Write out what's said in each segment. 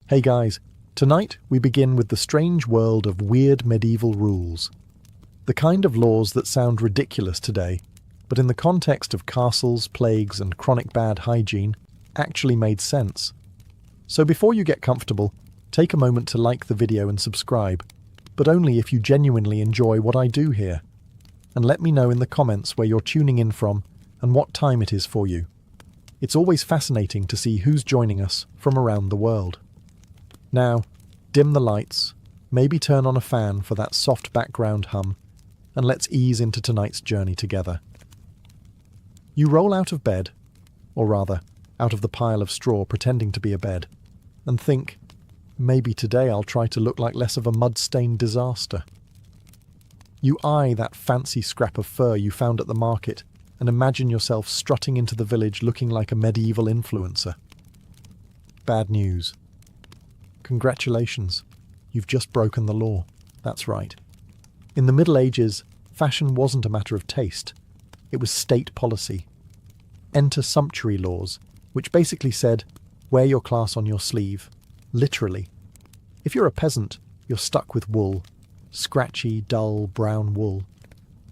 Hey guys, tonight we begin with the strange world of weird medieval rules. The kind of laws that sound ridiculous today, but in the context of castles, plagues, and chronic bad hygiene, actually made sense. So before you get comfortable, take a moment to like the video and subscribe, but only if you genuinely enjoy what I do here. And let me know in the comments where you're tuning in from and what time it is for you. It's always fascinating to see who's joining us from around the world. Now, dim the lights, maybe turn on a fan for that soft background hum, and let's ease into tonight's journey together. You roll out of bed, or rather, out of the pile of straw pretending to be a bed, and think, maybe today I'll try to look like less of a mud-stained disaster. You eye that fancy scrap of fur you found at the market and imagine yourself strutting into the village looking like a medieval influencer. Bad news. Congratulations, you've just broken the law. That's right. In the Middle Ages, fashion wasn't a matter of taste. It was state policy. Enter sumptuary laws, which basically said, wear your class on your sleeve. Literally. If you're a peasant, you're stuck with wool. Scratchy, dull, brown wool.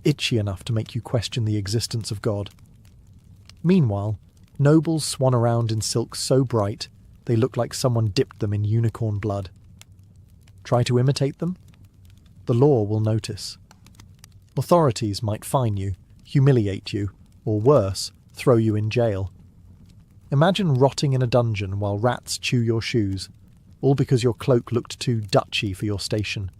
Itchy enough to make you question the existence of God. Meanwhile, nobles swan around in silks so bright, they look like someone dipped them in unicorn blood. Try to imitate them? The law will notice. Authorities might fine you, humiliate you, or worse, throw you in jail. Imagine rotting in a dungeon while rats chew your shoes, all because your cloak looked too Dutchy for your station.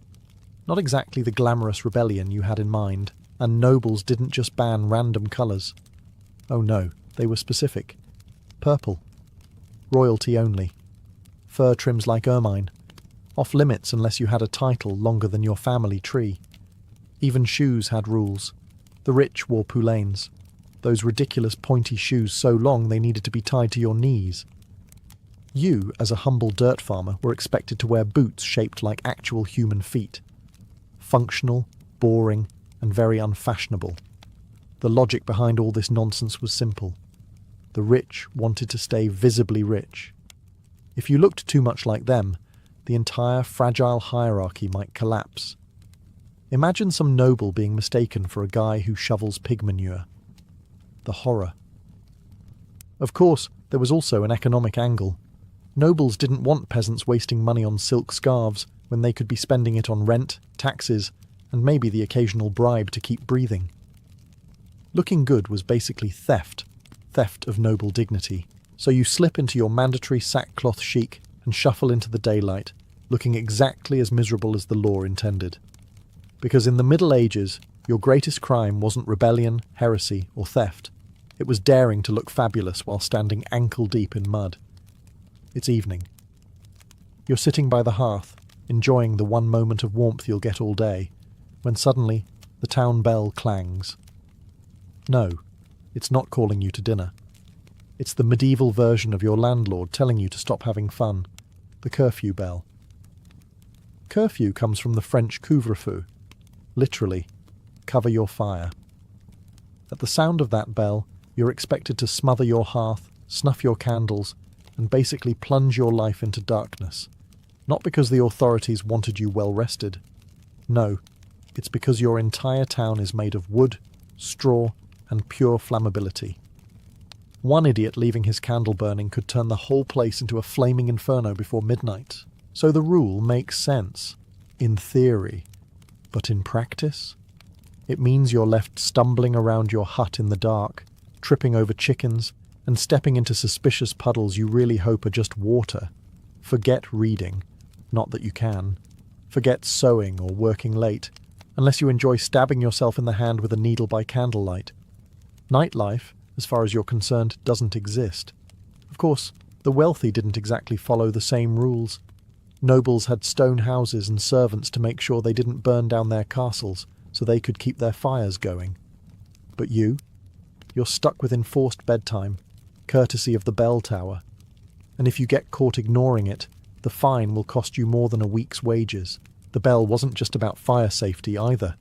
Not exactly the glamorous rebellion you had in mind, and nobles didn't just ban random colours. Oh no, they were specific. Purple. Royalty only. Fur trims like ermine. Off limits unless you had a title longer than your family tree. Even shoes had rules. The rich wore poulaines. Those ridiculous pointy shoes so long they needed to be tied to your knees. You, as a humble dirt farmer, were expected to wear boots shaped like actual human feet. Functional, boring, and very unfashionable. The logic behind all this nonsense was simple. The rich wanted to stay visibly rich. If you looked too much like them, the entire fragile hierarchy might collapse. Imagine some noble being mistaken for a guy who shovels pig manure. The horror. Of course, there was also an economic angle. Nobles didn't want peasants wasting money on silk scarves when they could be spending it on rent, taxes, and maybe the occasional bribe to keep breathing. Looking good was basically theft of noble dignity. So you slip into your mandatory sackcloth chic and shuffle into the daylight, looking exactly as miserable as the law intended. Because in the Middle Ages, your greatest crime wasn't rebellion, heresy, or theft. It was daring to look fabulous while standing ankle-deep in mud. It's evening. You're sitting by the hearth, enjoying the one moment of warmth you'll get all day, when suddenly the town bell clangs. No, it's not calling you to dinner. It's the medieval version of your landlord telling you to stop having fun, the curfew bell. Curfew comes from the French couvre-feu, literally, cover your fire. At the sound of that bell, you're expected to smother your hearth, snuff your candles, and basically plunge your life into darkness. Not because the authorities wanted you well rested. No, it's because your entire town is made of wood, straw, and pure flammability. One idiot leaving his candle burning could turn the whole place into a flaming inferno before midnight. So the rule makes sense, in theory. But in practice, it means you're left stumbling around your hut in the dark, tripping over chickens, and stepping into suspicious puddles you really hope are just water. Forget reading, not that you can. Forget sewing or working late, unless you enjoy stabbing yourself in the hand with a needle by candlelight. Nightlife, as far as you're concerned, doesn't exist. Of course, the wealthy didn't exactly follow the same rules. Nobles had stone houses and servants to make sure they didn't burn down their castles so they could keep their fires going. But you're stuck with enforced bedtime, courtesy of the bell tower. And if you get caught ignoring it, the fine will cost you more than a week's wages. The bell wasn't just about fire safety either.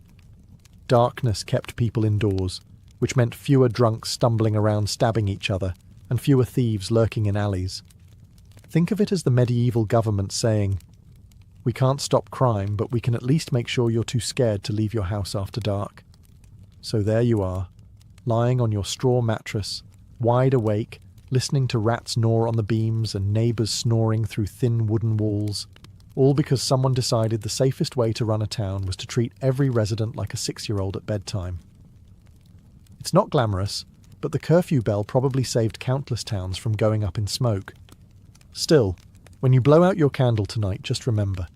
Darkness kept people indoors, which meant fewer drunks stumbling around stabbing each other, and fewer thieves lurking in alleys. Think of it as the medieval government saying, "We can't stop crime, but we can at least make sure you're too scared to leave your house after dark." So there you are, lying on your straw mattress, wide awake, listening to rats gnaw on the beams and neighbours snoring through thin wooden walls, all because someone decided the safest way to run a town was to treat every resident like a 6-year-old at bedtime. It's not glamorous, but the curfew bell probably saved countless towns from going up in smoke. Still, when you blow out your candle tonight, just remember,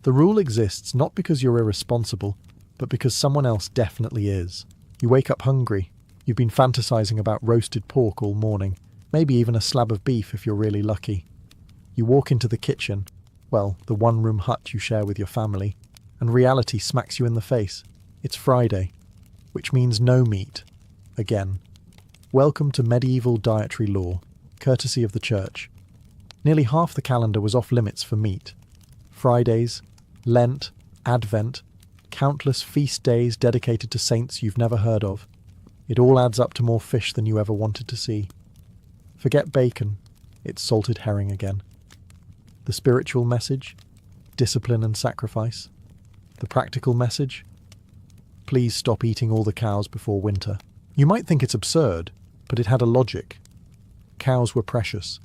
the rule exists not because you're irresponsible, but because someone else definitely is. You wake up hungry. You've been fantasizing about roasted pork all morning, maybe even a slab of beef if you're really lucky. You walk into the kitchen, well, the one-room hut you share with your family, and reality smacks you in the face. It's Friday, which means no meat. Again. Welcome to medieval dietary law, courtesy of the church. Nearly half the calendar was off limits for meat. Fridays, Lent, Advent, countless feast days dedicated to saints you've never heard of. It all adds up to more fish than you ever wanted to see. Forget bacon, it's salted herring again. The spiritual message? Discipline and sacrifice. The practical message? Please stop eating all the cows before winter. You might think it's absurd, but it had a logic. Cows were precious.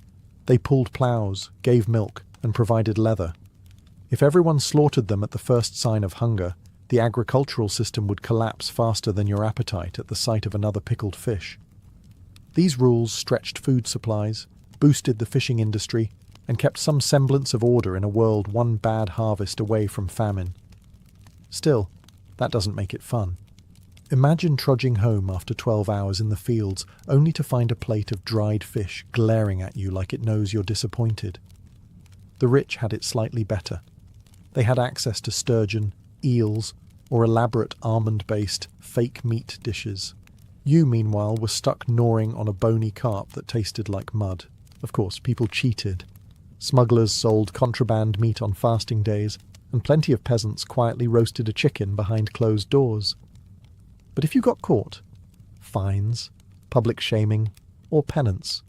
They pulled ploughs, gave milk, and provided leather. If everyone slaughtered them at the first sign of hunger, the agricultural system would collapse faster than your appetite at the sight of another pickled fish. These rules stretched food supplies, boosted the fishing industry, and kept some semblance of order in a world one bad harvest away from famine. Still, that doesn't make it fun. Imagine trudging home after 12 hours in the fields only to find a plate of dried fish glaring at you like it knows you're disappointed. The rich had it slightly better. They had access to sturgeon, eels, or elaborate almond-based fake meat dishes. You, meanwhile, were stuck gnawing on a bony carp that tasted like mud. Of course, people cheated. Smugglers sold contraband meat on fasting days, and plenty of peasants quietly roasted a chicken behind closed doors. But if you got caught, fines, public shaming, or penance,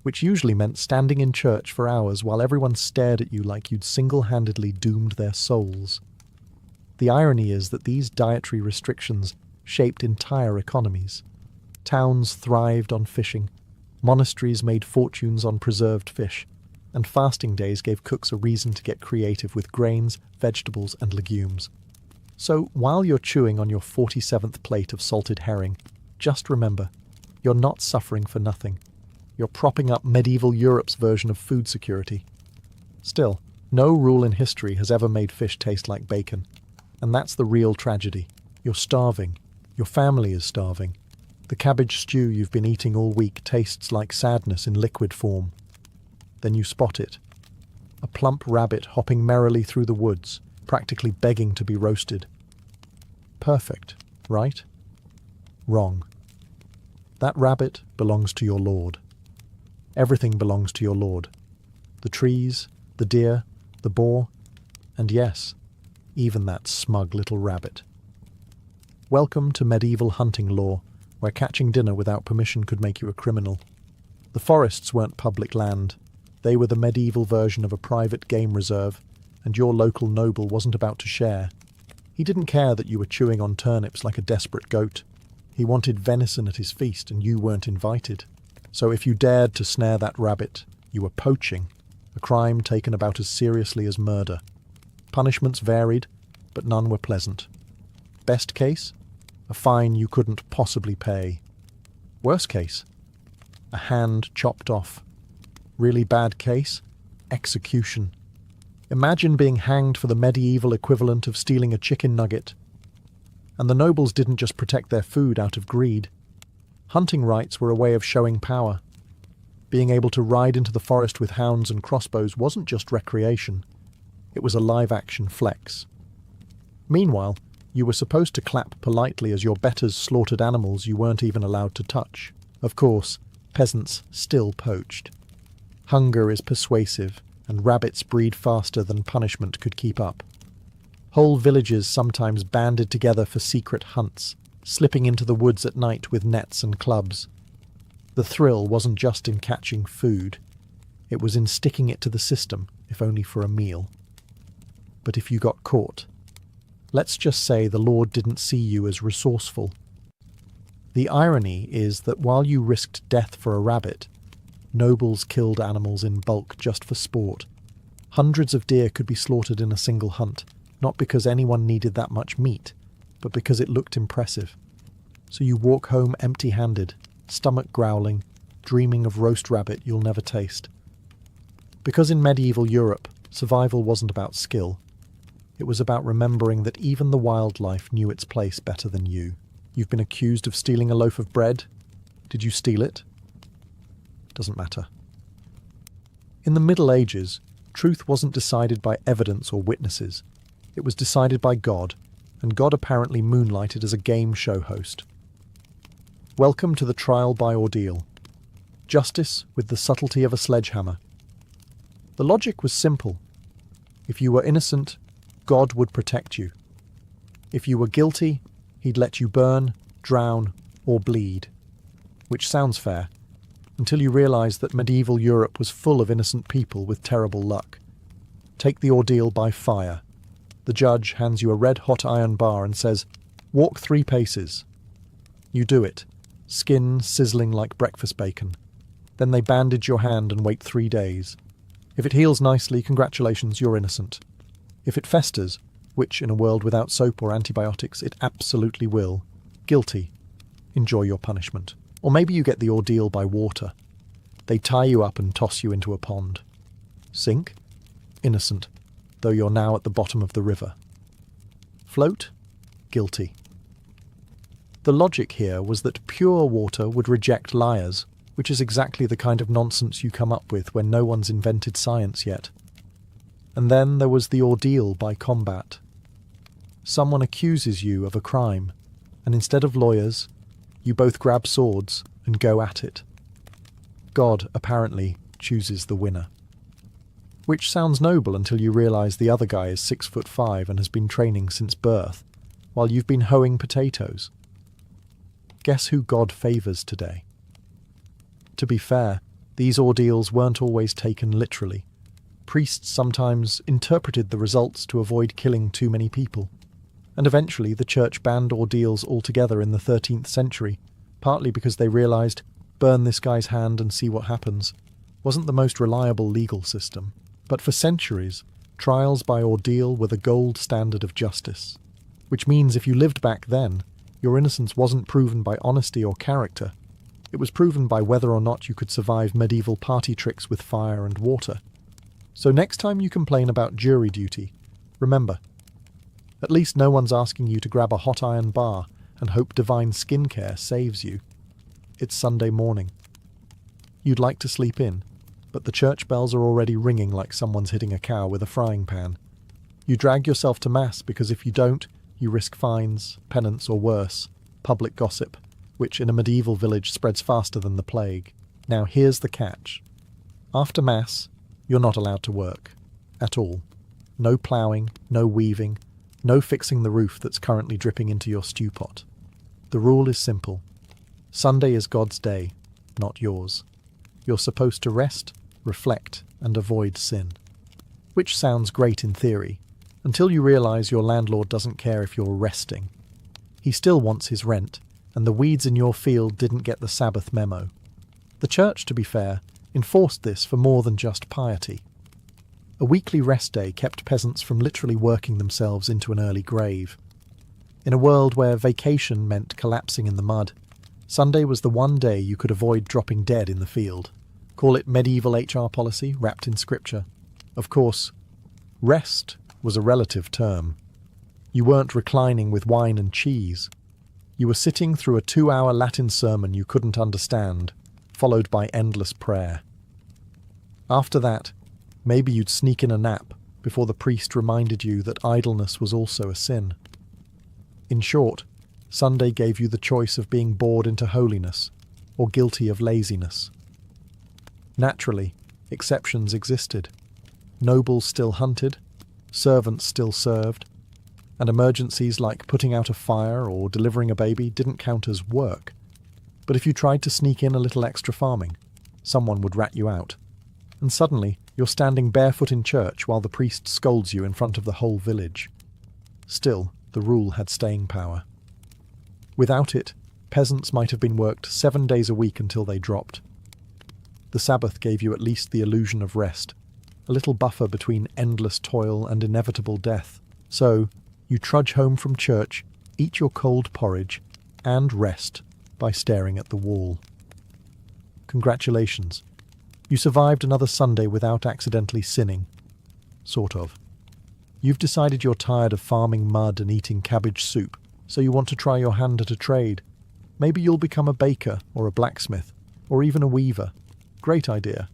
which usually meant standing in church for hours while everyone stared at you like you'd single-handedly doomed their souls. The irony is that these dietary restrictions shaped entire economies. Towns thrived on fishing, monasteries made fortunes on preserved fish, and fasting days gave cooks a reason to get creative with grains, vegetables, and legumes. So, while you're chewing on your 47th plate of salted herring, just remember, you're not suffering for nothing. You're propping up medieval Europe's version of food security. Still, no rule in history has ever made fish taste like bacon. And that's the real tragedy. You're starving. Your family is starving. The cabbage stew you've been eating all week tastes like sadness in liquid form. Then you spot it. A plump rabbit hopping merrily through the woods, practically begging to be roasted. Perfect, right? Wrong. That rabbit belongs to your lord. Everything belongs to your lord. The trees, the deer, the boar, and yes, even that smug little rabbit. Welcome to medieval hunting law, where catching dinner without permission could make you a criminal. The forests weren't public land. They were the medieval version of a private game reserve, and your local noble wasn't about to share. He didn't care that you were chewing on turnips like a desperate goat. He wanted venison at his feast, and you weren't invited. So if you dared to snare that rabbit, you were poaching, a crime taken about as seriously as murder. Punishments varied, but none were pleasant. Best case? A fine you couldn't possibly pay. Worst case? A hand chopped off. Really bad case? Execution. Imagine being hanged for the medieval equivalent of stealing a chicken nugget. And the nobles didn't just protect their food out of greed. Hunting rights were a way of showing power. Being able to ride into the forest with hounds and crossbows wasn't just recreation. It was a live-action flex. Meanwhile, you were supposed to clap politely as your betters slaughtered animals you weren't even allowed to touch. Of course, peasants still poached. Hunger is persuasive, and rabbits breed faster than punishment could keep up. Whole villages sometimes banded together for secret hunts, slipping into the woods at night with nets and clubs. The thrill wasn't just in catching food. It was in sticking it to the system, if only for a meal. But if you got caught, let's just say the Lord didn't see you as resourceful. The irony is that while you risked death for a rabbit, nobles killed animals in bulk just for sport. Hundreds of deer could be slaughtered in a single hunt, not because anyone needed that much meat, but because it looked impressive. So you walk home empty-handed, stomach growling, dreaming of roast rabbit you'll never taste. Because in medieval Europe, survival wasn't about skill. It was about remembering that even the wildlife knew its place better than you. You've been accused of stealing a loaf of bread. Did you steal it? Doesn't matter. In the Middle Ages, truth wasn't decided by evidence or witnesses. It was decided by God, and God apparently moonlighted as a game show host. Welcome to the trial by ordeal. Justice with the subtlety of a sledgehammer. The logic was simple. If you were innocent, God would protect you. If you were guilty, he'd let you burn, drown, or bleed. Which sounds fair, until you realise that medieval Europe was full of innocent people with terrible luck. Take the ordeal by fire. The judge hands you a red-hot iron bar and says, "Walk 3 paces." You do it, skin sizzling like breakfast bacon. Then they bandage your hand and wait 3 days. If it heals nicely, congratulations, you're innocent. If it festers, which in a world without soap or antibiotics it absolutely will, guilty. Enjoy your punishment. Or maybe you get the ordeal by water. They tie you up and toss you into a pond. Sink? Innocent, though you're now at the bottom of the river. Float? Guilty. The logic here was that pure water would reject liars, which is exactly the kind of nonsense you come up with when no one's invented science yet. And then there was the ordeal by combat. Someone accuses you of a crime, and instead of lawyers, you both grab swords and go at it. God, apparently, chooses the winner. Which sounds noble until you realise the other guy is 6'5" and has been training since birth, while you've been hoeing potatoes. Guess who God favours today? To be fair, these ordeals weren't always taken literally. Priests sometimes interpreted the results to avoid killing too many people. And eventually the church banned ordeals altogether in the 13th century, partly because they realised, burn this guy's hand and see what happens, wasn't the most reliable legal system. But for centuries, trials by ordeal were the gold standard of justice. Which means if you lived back then, your innocence wasn't proven by honesty or character. It was proven by whether or not you could survive medieval party tricks with fire and water. So next time you complain about jury duty, remember, at least no one's asking you to grab a hot iron bar and hope divine skincare saves you. It's Sunday morning. You'd like to sleep in, but the church bells are already ringing like someone's hitting a cow with a frying pan. You drag yourself to mass because if you don't, you risk fines, penance, or worse, public gossip, which in a medieval village spreads faster than the plague. Now here's the catch. After mass, you're not allowed to work. At all. No ploughing, no weaving, no fixing the roof that's currently dripping into your stew pot. The rule is simple. Sunday is God's day, not yours. You're supposed to rest, reflect, and avoid sin. Which sounds great in theory, until you realise your landlord doesn't care if you're resting. He still wants his rent, and the weeds in your field didn't get the Sabbath memo. The church, to be fair, enforced this for more than just piety. A weekly rest day kept peasants from literally working themselves into an early grave. In a world where vacation meant collapsing in the mud, Sunday was the one day you could avoid dropping dead in the field. Call it medieval HR policy wrapped in scripture. Of course, rest was a relative term. You weren't reclining with wine and cheese. You were sitting through a 2-hour Latin sermon you couldn't understand, followed by endless prayer. After that, maybe you'd sneak in a nap before the priest reminded you that idleness was also a sin. In short, Sunday gave you the choice of being bored into holiness or guilty of laziness. Naturally, exceptions existed. Nobles still hunted, servants still served, and emergencies like putting out a fire or delivering a baby didn't count as work. But if you tried to sneak in a little extra farming, someone would rat you out. And suddenly, you're standing barefoot in church while the priest scolds you in front of the whole village. Still, the rule had staying power. Without it, peasants might have been worked 7 days a week until they dropped. The Sabbath gave you at least the illusion of rest, a little buffer between endless toil and inevitable death. So, you trudge home from church, eat your cold porridge, and rest by staring at the wall. Congratulations. You survived another Sunday without accidentally sinning. Sort of. You've decided you're tired of farming mud and eating cabbage soup, so you want to try your hand at a trade. Maybe you'll become a baker or a blacksmith, or even a weaver. Great idea.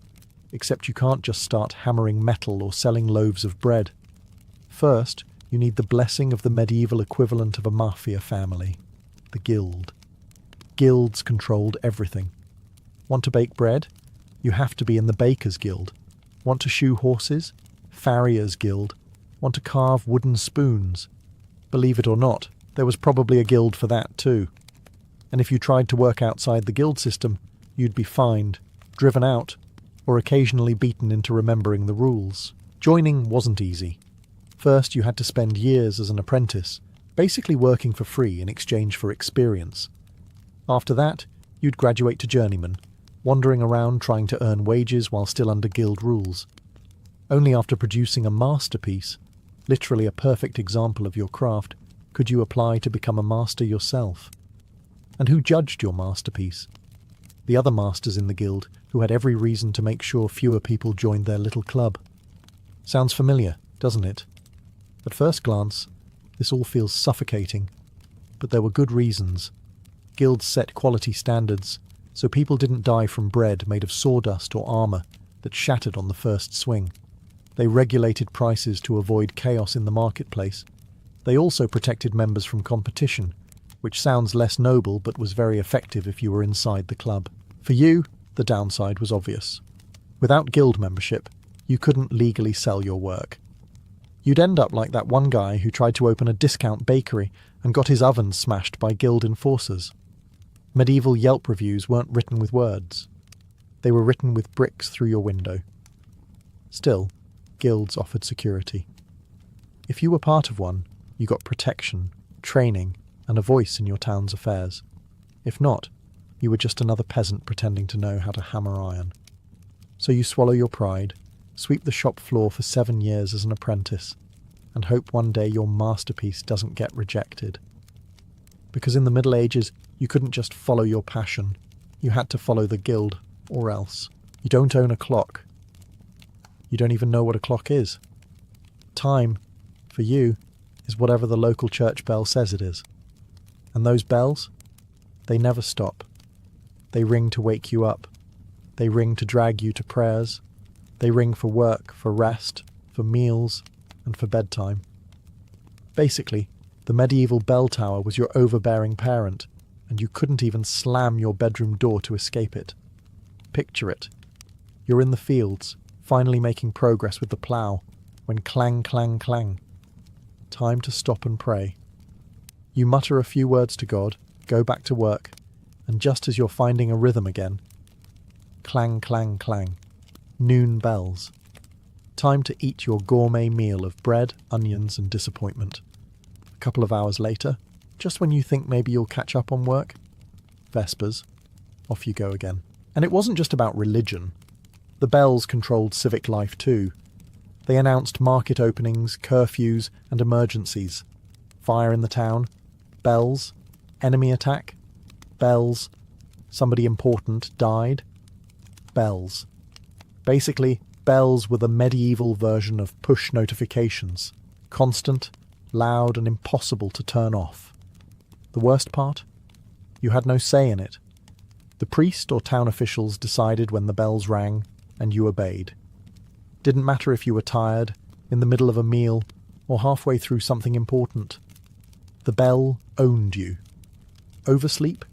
Except you can't just start hammering metal or selling loaves of bread. First, you need the blessing of the medieval equivalent of a mafia family, the guild. Guilds controlled everything. Want to bake bread? You have to be in the Bakers' Guild. Want to shoe horses? Farriers' Guild. Want to carve wooden spoons? Believe it or not, there was probably a guild for that too. And if you tried to work outside the guild system, you'd be fined, driven out, or occasionally beaten into remembering the rules. Joining wasn't easy. First, you had to spend years as an apprentice, basically working for free in exchange for experience. After that, you'd graduate to journeyman, wandering around trying to earn wages while still under guild rules. Only after producing a masterpiece, literally a perfect example of your craft, could you apply to become a master yourself. And who judged your masterpiece? The other masters in the guild, who had every reason to make sure fewer people joined their little club. Sounds familiar, doesn't it? At first glance, this all feels suffocating, but there were good reasons. Guilds set quality standards, so people didn't die from bread made of sawdust or armour that shattered on the first swing. They regulated prices to avoid chaos in the marketplace. They also protected members from competition, which sounds less noble but was very effective if you were inside the club. For you, the downside was obvious. Without guild membership, you couldn't legally sell your work. You'd end up like that one guy who tried to open a discount bakery and got his oven smashed by guild enforcers. Medieval Yelp reviews weren't written with words. They were written with bricks through your window. Still, guilds offered security. If you were part of one, you got protection, training, and a voice in your town's affairs. If not, you were just another peasant pretending to know how to hammer iron. So you swallow your pride, sweep the shop floor for 7 years as an apprentice, and hope one day your masterpiece doesn't get rejected. Because in the Middle Ages, you couldn't just follow your passion. You had to follow the guild, or else. You don't own a clock. You don't even know what a clock is. Time, for you, is whatever the local church bell says it is. And those bells? They never stop. They ring to wake you up. They ring to drag you to prayers. They ring for work, for rest, for meals, and for bedtime. Basically, the medieval bell tower was your overbearing parent, and you couldn't even slam your bedroom door to escape it. Picture it. You're in the fields, finally making progress with the plough, when clang, clang, clang. Time to stop and pray. You mutter a few words to God, go back to work, and just as you're finding a rhythm again, clang, clang, clang. Noon bells. Time to eat your gourmet meal of bread, onions, and disappointment. A couple of hours later, just when you think maybe you'll catch up on work, Vespers, off you go again. And it wasn't just about religion. The bells controlled civic life too. They announced market openings, curfews, and emergencies. Fire in the town, bells, enemy attack, bells, somebody important died, bells. Basically, bells were the medieval version of push notifications, constant, loud, and impossible to turn off. The worst part? You had no say in it. The priest or town officials decided when the bells rang, and you obeyed. Didn't matter if you were tired, in the middle of a meal, or halfway through something important. The bell owned you. Oversleep?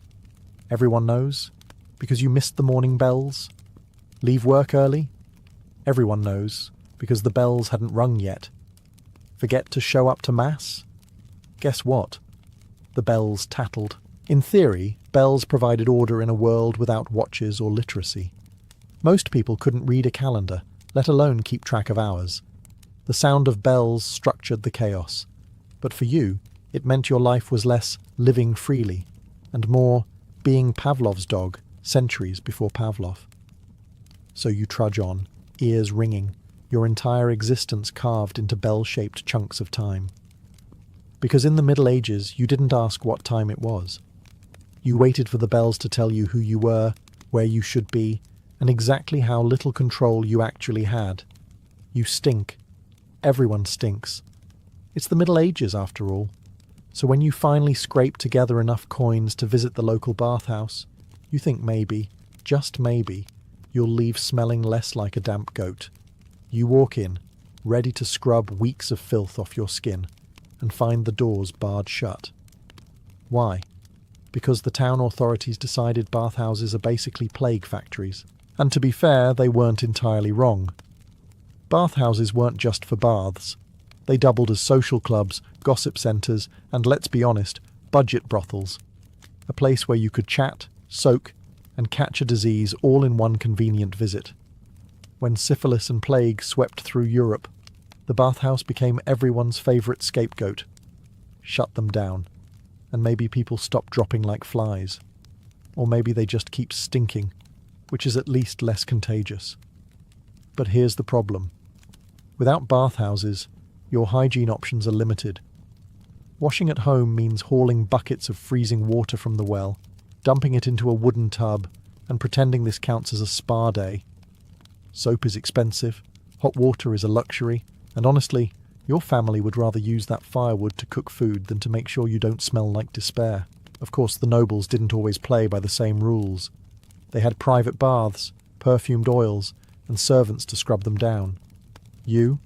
Everyone knows. Because you missed the morning bells? Leave work early? Everyone knows, because the bells hadn't rung yet. Forget to show up to Mass? Guess what? The bells tattled. In theory, bells provided order in a world without watches or literacy. Most people couldn't read a calendar, let alone keep track of hours. The sound of bells structured the chaos. But for you, it meant your life was less living freely and more being Pavlov's dog centuries before Pavlov. So you trudge on, ears ringing, your entire existence carved into bell-shaped chunks of time. Because in the Middle Ages, you didn't ask what time it was. You waited for the bells to tell you who you were, where you should be, and exactly how little control you actually had. You stink. Everyone stinks. It's the Middle Ages, after all. So when you finally scrape together enough coins to visit the local bathhouse, you think maybe, just maybe, you'll leave smelling less like a damp goat. You walk in, ready to scrub weeks of filth off your skin, and find the doors barred shut. Why? Because the town authorities decided bathhouses are basically plague factories. And to be fair, they weren't entirely wrong. Bathhouses weren't just for baths. They doubled as social clubs, gossip centres, and let's be honest, budget brothels. A place where you could chat, soak, and catch a disease all in one convenient visit. When syphilis and plague swept through Europe, the bathhouse became everyone's favourite scapegoat. Shut them down, and maybe people stop dropping like flies. Or maybe they just keep stinking, which is at least less contagious. But here's the problem. Without bathhouses, your hygiene options are limited. Washing at home means hauling buckets of freezing water from the well, dumping it into a wooden tub, and pretending this counts as a spa day. Soap is expensive, hot water is a luxury, and honestly, your family would rather use that firewood to cook food than to make sure you don't smell like despair. Of course, the nobles didn't always play by the same rules. They had private baths, perfumed oils, and servants to scrub them down. You're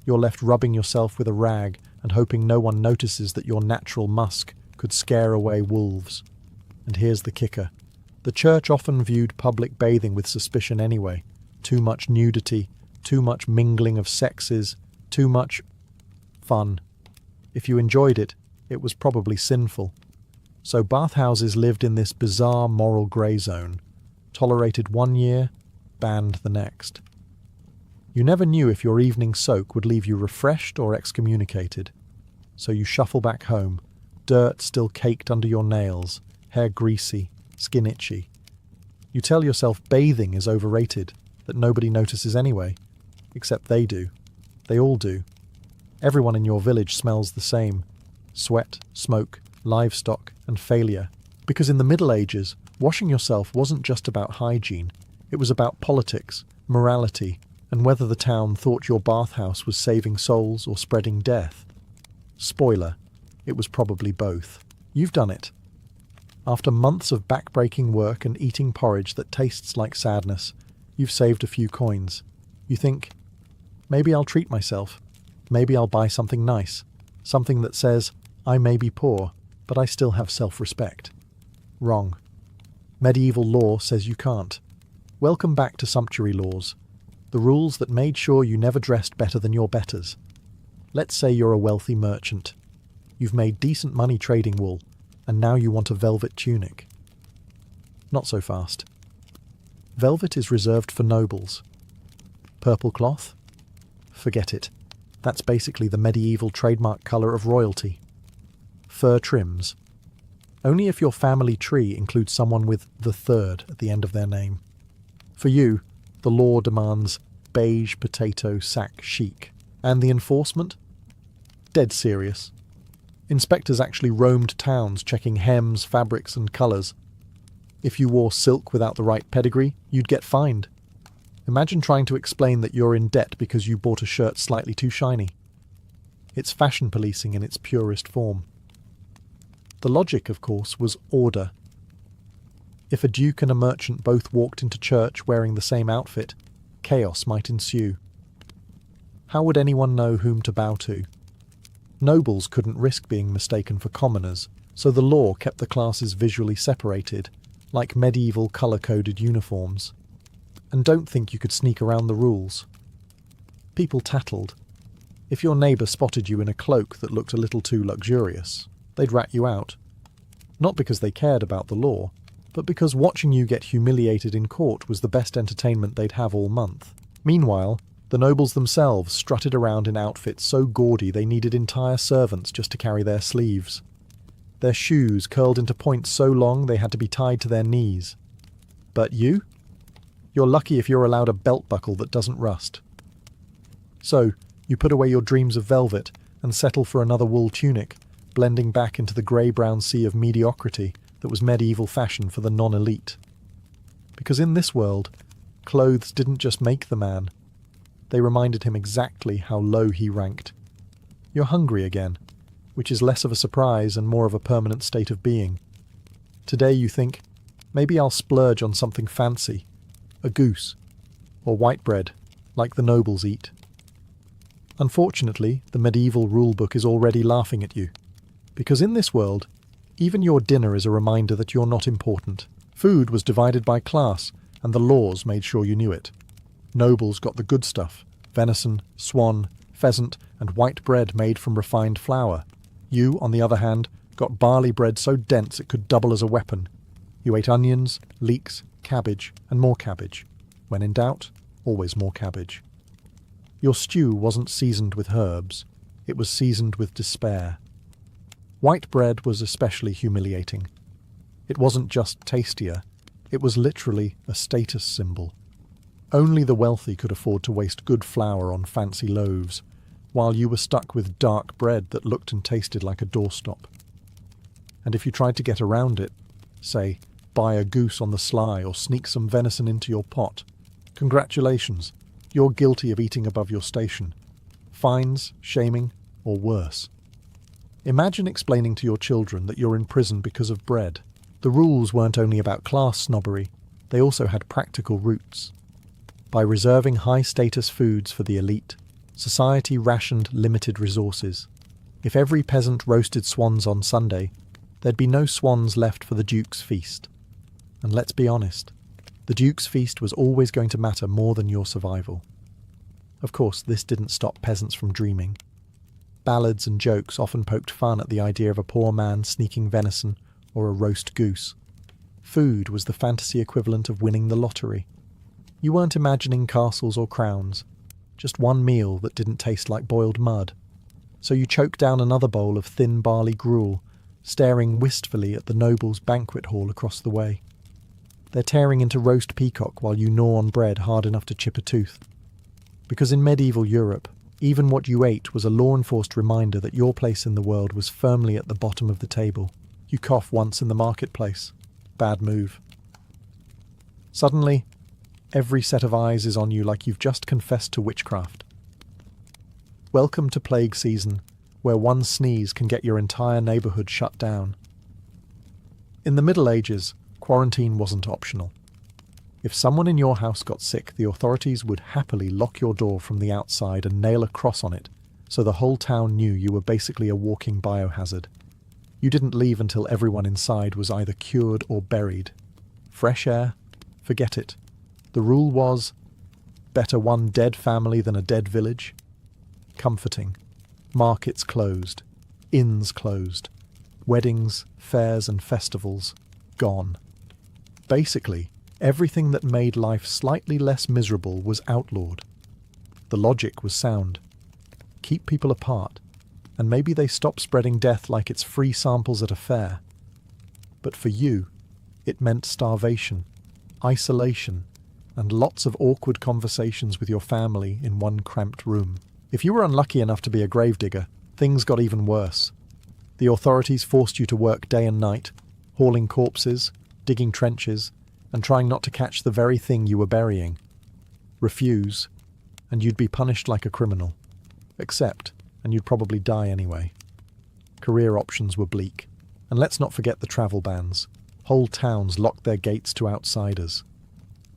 left rubbing yourself with a rag and hoping no one notices that your natural musk could scare away wolves. And here's the kicker. The church often viewed public bathing with suspicion anyway. Too much nudity, too much mingling of sexes, too much fun. If you enjoyed it, it was probably sinful. So bathhouses lived in this bizarre moral grey zone, tolerated 1 year, banned the next. You never knew if your evening soak would leave you refreshed or excommunicated. So you shuffle back home, dirt still caked under your nails, hair greasy, skin itchy. You tell yourself bathing is overrated, that nobody notices anyway. Except they do. They all do. Everyone in your village smells the same. Sweat, smoke, livestock, and failure. Because in the Middle Ages, washing yourself wasn't just about hygiene. It was about politics, morality, and whether the town thought your bathhouse was saving souls or spreading death. Spoiler, it was probably both. You've done it. After months of back-breaking work and eating porridge that tastes like sadness, you've saved a few coins. You think, maybe I'll treat myself. Maybe I'll buy something nice. Something that says, I may be poor, but I still have self-respect. Wrong. Medieval law says you can't. Welcome back to sumptuary laws. The rules that made sure you never dressed better than your betters. Let's say you're a wealthy merchant. You've made decent money trading wool, and now you want a velvet tunic. Not so fast. Velvet is reserved for nobles. Purple cloth? Forget it. That's basically the medieval trademark colour of royalty. Fur trims. Only if your family tree includes someone with the third at the end of their name. For you, the law demands beige potato sack chic. And the enforcement? Dead serious. Inspectors actually roamed towns checking hems, fabrics and colours. If you wore silk without the right pedigree, you'd get fined. Imagine trying to explain that you're in debt because you bought a shirt slightly too shiny. It's fashion policing in its purest form. The logic, of course, was order. If a duke and a merchant both walked into church wearing the same outfit, chaos might ensue. How would anyone know whom to bow to? Nobles couldn't risk being mistaken for commoners, so the law kept the classes visually separated, like medieval colour-coded uniforms. And don't think you could sneak around the rules. People tattled. If your neighbour spotted you in a cloak that looked a little too luxurious, they'd rat you out. Not because they cared about the law, but because watching you get humiliated in court was the best entertainment they'd have all month. Meanwhile, the nobles themselves strutted around in outfits so gaudy they needed entire servants just to carry their sleeves. Their shoes curled into points so long they had to be tied to their knees. But you? You're lucky if you're allowed a belt buckle that doesn't rust. So, you put away your dreams of velvet and settle for another wool tunic, blending back into the grey-brown sea of mediocrity that was medieval fashion for the non-elite. Because in this world, clothes didn't just make the man. They reminded him exactly how low he ranked. You're hungry again, which is less of a surprise and more of a permanent state of being. Today you think, maybe I'll splurge on something fancy, a goose, or white bread, like the nobles eat. Unfortunately, the medieval rulebook is already laughing at you. Because in this world, even your dinner is a reminder that you're not important. Food was divided by class, and the laws made sure you knew it. Nobles got the good stuff: venison, swan, pheasant, and white bread made from refined flour. You, on the other hand, got barley bread so dense it could double as a weapon. You ate onions, leeks, cabbage, and more cabbage. When in doubt, always more cabbage. Your stew wasn't seasoned with herbs. It was seasoned with despair. White bread was especially humiliating. It wasn't just tastier, it was literally a status symbol. Only the wealthy could afford to waste good flour on fancy loaves, while you were stuck with dark bread that looked and tasted like a doorstop. And if you tried to get around it, say, buy a goose on the sly or sneak some venison into your pot, congratulations, you're guilty of eating above your station. Fines, shaming, or worse. Imagine explaining to your children that you're in prison because of bread. The rules weren't only about class snobbery, they also had practical roots. By reserving high-status foods for the elite, society rationed limited resources. If every peasant roasted swans on Sunday, there'd be no swans left for the Duke's feast. And let's be honest, the Duke's feast was always going to matter more than your survival. Of course, this didn't stop peasants from dreaming. Ballads and jokes often poked fun at the idea of a poor man sneaking venison or a roast goose. Food was the fantasy equivalent of winning the lottery. You weren't imagining castles or crowns, just one meal that didn't taste like boiled mud. So you choked down another bowl of thin barley gruel, staring wistfully at the nobles' banquet hall across the way. They're tearing into roast peacock while you gnaw on bread hard enough to chip a tooth. Because in medieval Europe, even what you ate was a law-enforced reminder that your place in the world was firmly at the bottom of the table. You cough once in the marketplace. Bad move. Suddenly, every set of eyes is on you like you've just confessed to witchcraft. Welcome to plague season, where one sneeze can get your entire neighbourhood shut down. In the Middle Ages, quarantine wasn't optional. If someone in your house got sick, the authorities would happily lock your door from the outside and nail a cross on it, so the whole town knew you were basically a walking biohazard. You didn't leave until everyone inside was either cured or buried. Fresh air? Forget it. The rule was, better one dead family than a dead village. Comforting. Markets closed. Inns closed. Weddings, fairs and festivals gone. Basically, everything that made life slightly less miserable was outlawed. The logic was sound. Keep people apart, and maybe they stop spreading death like it's free samples at a fair. But for you, it meant starvation, isolation, and lots of awkward conversations with your family in one cramped room. If you were unlucky enough to be a gravedigger, things got even worse. The authorities forced you to work day and night, hauling corpses, digging trenches, and trying not to catch the very thing you were burying. Refuse, and you'd be punished like a criminal. Accept, and you'd probably die anyway. Career options were bleak. And let's not forget the travel bans. Whole towns locked their gates to outsiders.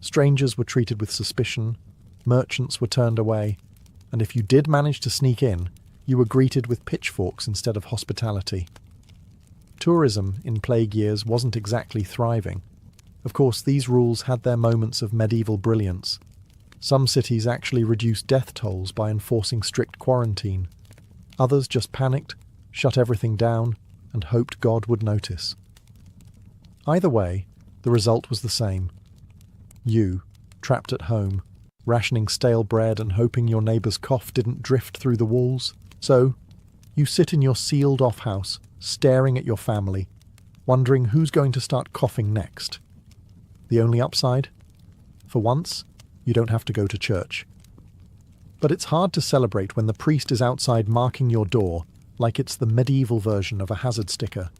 Strangers were treated with suspicion, merchants were turned away, and if you did manage to sneak in, you were greeted with pitchforks instead of hospitality. Tourism in plague years wasn't exactly thriving. Of course, these rules had their moments of medieval brilliance. Some cities actually reduced death tolls by enforcing strict quarantine. Others just panicked, shut everything down, and hoped God would notice. Either way, the result was the same. You, trapped at home, rationing stale bread and hoping your neighbour's cough didn't drift through the walls. So, you sit in your sealed-off house, staring at your family, wondering who's going to start coughing next. The only upside? For once, you don't have to go to church. But it's hard to celebrate when the priest is outside marking your door like it's the medieval version of a hazard sticker.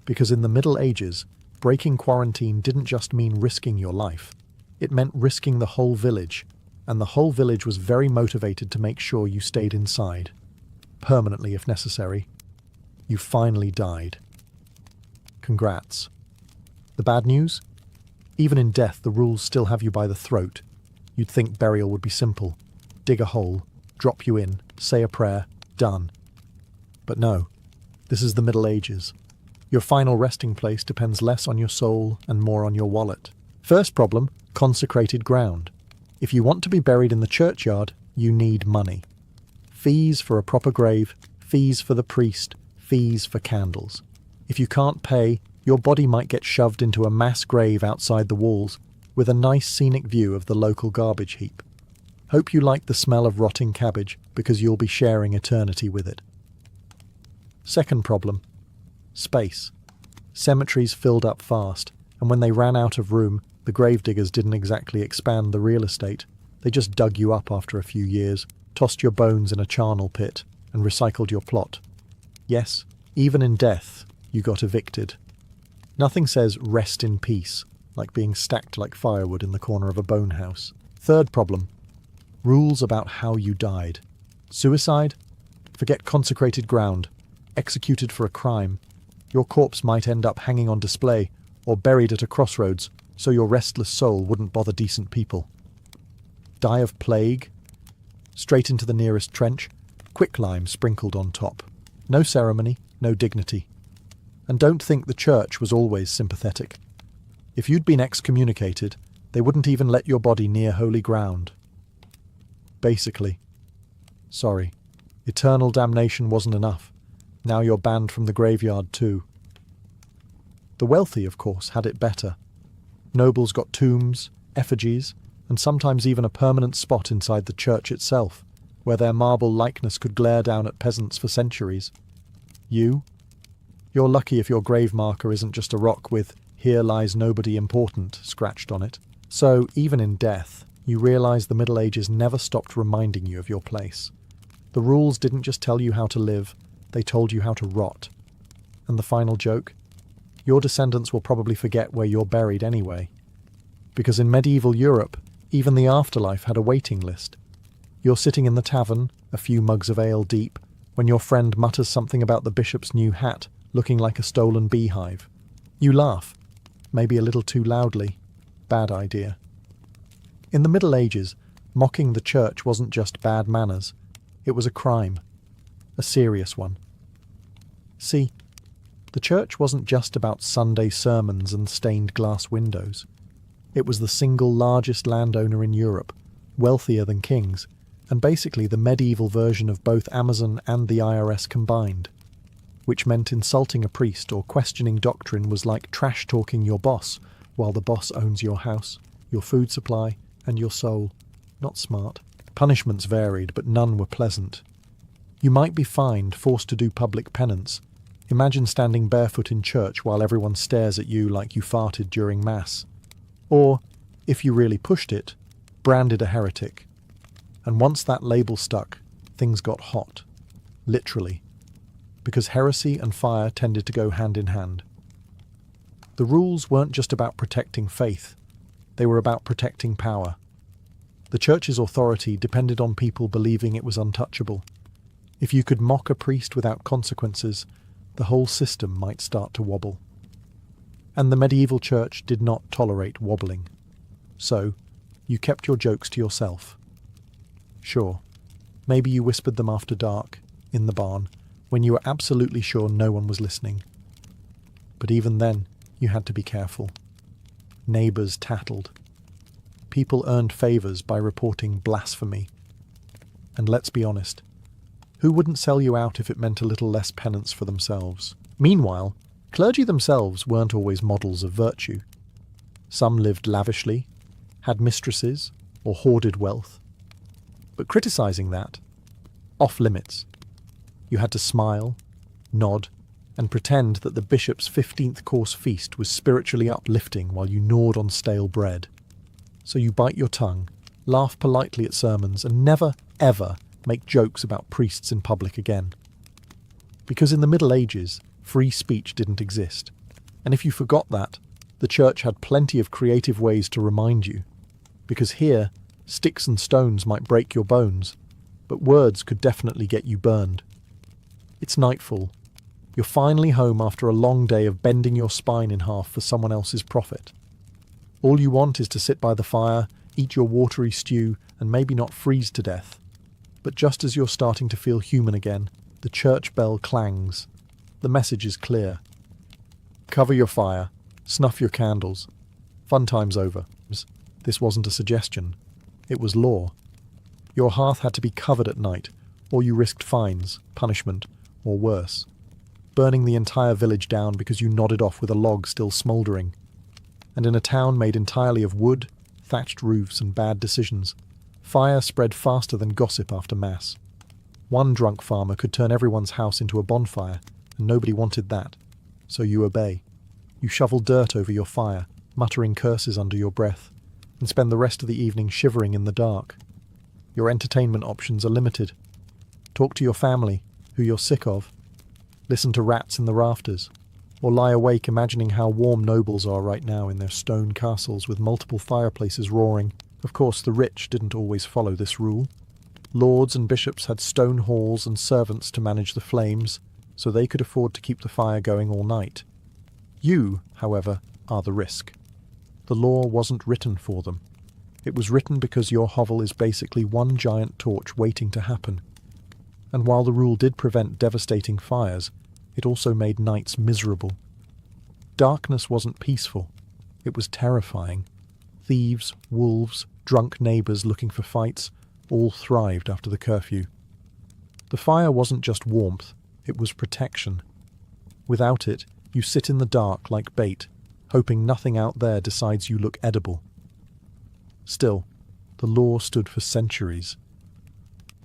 Because in the Middle Ages, breaking quarantine didn't just mean risking your life. It meant risking the whole village, and the whole village was very motivated to make sure you stayed inside. Permanently if necessary. You finally died. Congrats. The bad news? Even in death, the rules still have you by the throat. You'd think burial would be simple. Dig a hole, drop you in, say a prayer, done. But no, this is the Middle Ages. Your final resting place depends less on your soul and more on your wallet. First problem, consecrated ground. If you want to be buried in the churchyard, you need money. Fees for a proper grave, fees for the priest, fees for candles. If you can't pay, your body might get shoved into a mass grave outside the walls with a nice scenic view of the local garbage heap. Hope you like the smell of rotting cabbage because you'll be sharing eternity with it. Second problem, space. Cemeteries filled up fast, and when they ran out of room, the gravediggers didn't exactly expand the real estate. They just dug you up after a few years, tossed your bones in a charnel pit, and recycled your plot. Yes, even in death, you got evicted. Nothing says rest in peace, like being stacked like firewood in the corner of a bone house. Third problem, rules about how you died. Suicide? Forget consecrated ground. Executed for a crime. Your corpse might end up hanging on display or buried at a crossroads so your restless soul wouldn't bother decent people. Die of plague? Straight into the nearest trench, quicklime sprinkled on top. No ceremony, no dignity. And don't think the church was always sympathetic. If you'd been excommunicated, they wouldn't even let your body near holy ground. Basically, sorry, eternal damnation wasn't enough. Now you're banned from the graveyard too. The wealthy, of course, had it better. Nobles got tombs, effigies, and sometimes even a permanent spot inside the church itself, where their marble likeness could glare down at peasants for centuries. You're lucky if your grave marker isn't just a rock with "Here lies nobody important" scratched on it. So, even in death, you realise the Middle Ages never stopped reminding you of your place. The rules didn't just tell you how to live, they told you how to rot. And the final joke? Your descendants will probably forget where you're buried anyway. Because in medieval Europe, even the afterlife had a waiting list. You're sitting in the tavern, a few mugs of ale deep, when your friend mutters something about the bishop's new hat looking like a stolen beehive. You laugh, maybe a little too loudly. Bad idea. In the Middle Ages, mocking the church wasn't just bad manners, it was a crime. A serious one. See, the church wasn't just about Sunday sermons and stained glass windows. It was the single largest landowner in Europe, wealthier than kings, and basically the medieval version of both Amazon and the IRS combined, which meant insulting a priest or questioning doctrine was like trash-talking your boss, while the boss owns your house, your food supply, and your soul. Not smart. Punishments varied, but none were pleasant. You might be fined, forced to do public penance. Imagine standing barefoot in church while everyone stares at you like you farted during Mass. Or, if you really pushed it, branded a heretic. And once that label stuck, things got hot. Literally. Because heresy and fire tended to go hand in hand. The rules weren't just about protecting faith. They were about protecting power. The church's authority depended on people believing it was untouchable. If you could mock a priest without consequences, the whole system might start to wobble. And the medieval church did not tolerate wobbling. So, you kept your jokes to yourself. Sure, maybe you whispered them after dark, in the barn, when you were absolutely sure no one was listening. But even then, you had to be careful. Neighbours tattled. People earned favours by reporting blasphemy. And let's be honest, who wouldn't sell you out if it meant a little less penance for themselves? Meanwhile, clergy themselves weren't always models of virtue. Some lived lavishly, had mistresses, or hoarded wealth. But criticizing that, off limits. You had to smile, nod, and pretend that the bishop's 15th course feast was spiritually uplifting while you gnawed on stale bread. So you bite your tongue, laugh politely at sermons, and never, ever make jokes about priests in public again. Because in the Middle Ages, free speech didn't exist. And if you forgot that, the church had plenty of creative ways to remind you. Because here, sticks and stones might break your bones, but words could definitely get you burned. It's nightfall. You're finally home after a long day of bending your spine in half for someone else's profit. All you want is to sit by the fire, eat your watery stew, and maybe not freeze to death. But just as you're starting to feel human again, the church bell clangs. The message is clear. Cover your fire, snuff your candles. Fun time's over. This wasn't a suggestion. It was law. Your hearth had to be covered at night, or you risked fines, punishment, or worse. Burning the entire village down because you nodded off with a log still smouldering. And in a town made entirely of wood, thatched roofs, and bad decisions, fire spread faster than gossip after Mass. One drunk farmer could turn everyone's house into a bonfire, and nobody wanted that. So you obey. You shovel dirt over your fire, muttering curses under your breath, and spend the rest of the evening shivering in the dark. Your entertainment options are limited. Talk to your family, who you're sick of. Listen to rats in the rafters, or lie awake imagining how warm nobles are right now in their stone castles with multiple fireplaces roaring. Of course, the rich didn't always follow this rule. Lords and bishops had stone halls and servants to manage the flames, so they could afford to keep the fire going all night. You, however, are the risk. The law wasn't written for them. It was written because your hovel is basically one giant torch waiting to happen. And while the rule did prevent devastating fires, it also made nights miserable. Darkness wasn't peaceful. It was terrifying. Thieves, wolves, drunk neighbours looking for fights, all thrived after the curfew. The fire wasn't just warmth, it was protection. Without it, you sit in the dark like bait, hoping nothing out there decides you look edible. Still, the law stood for centuries.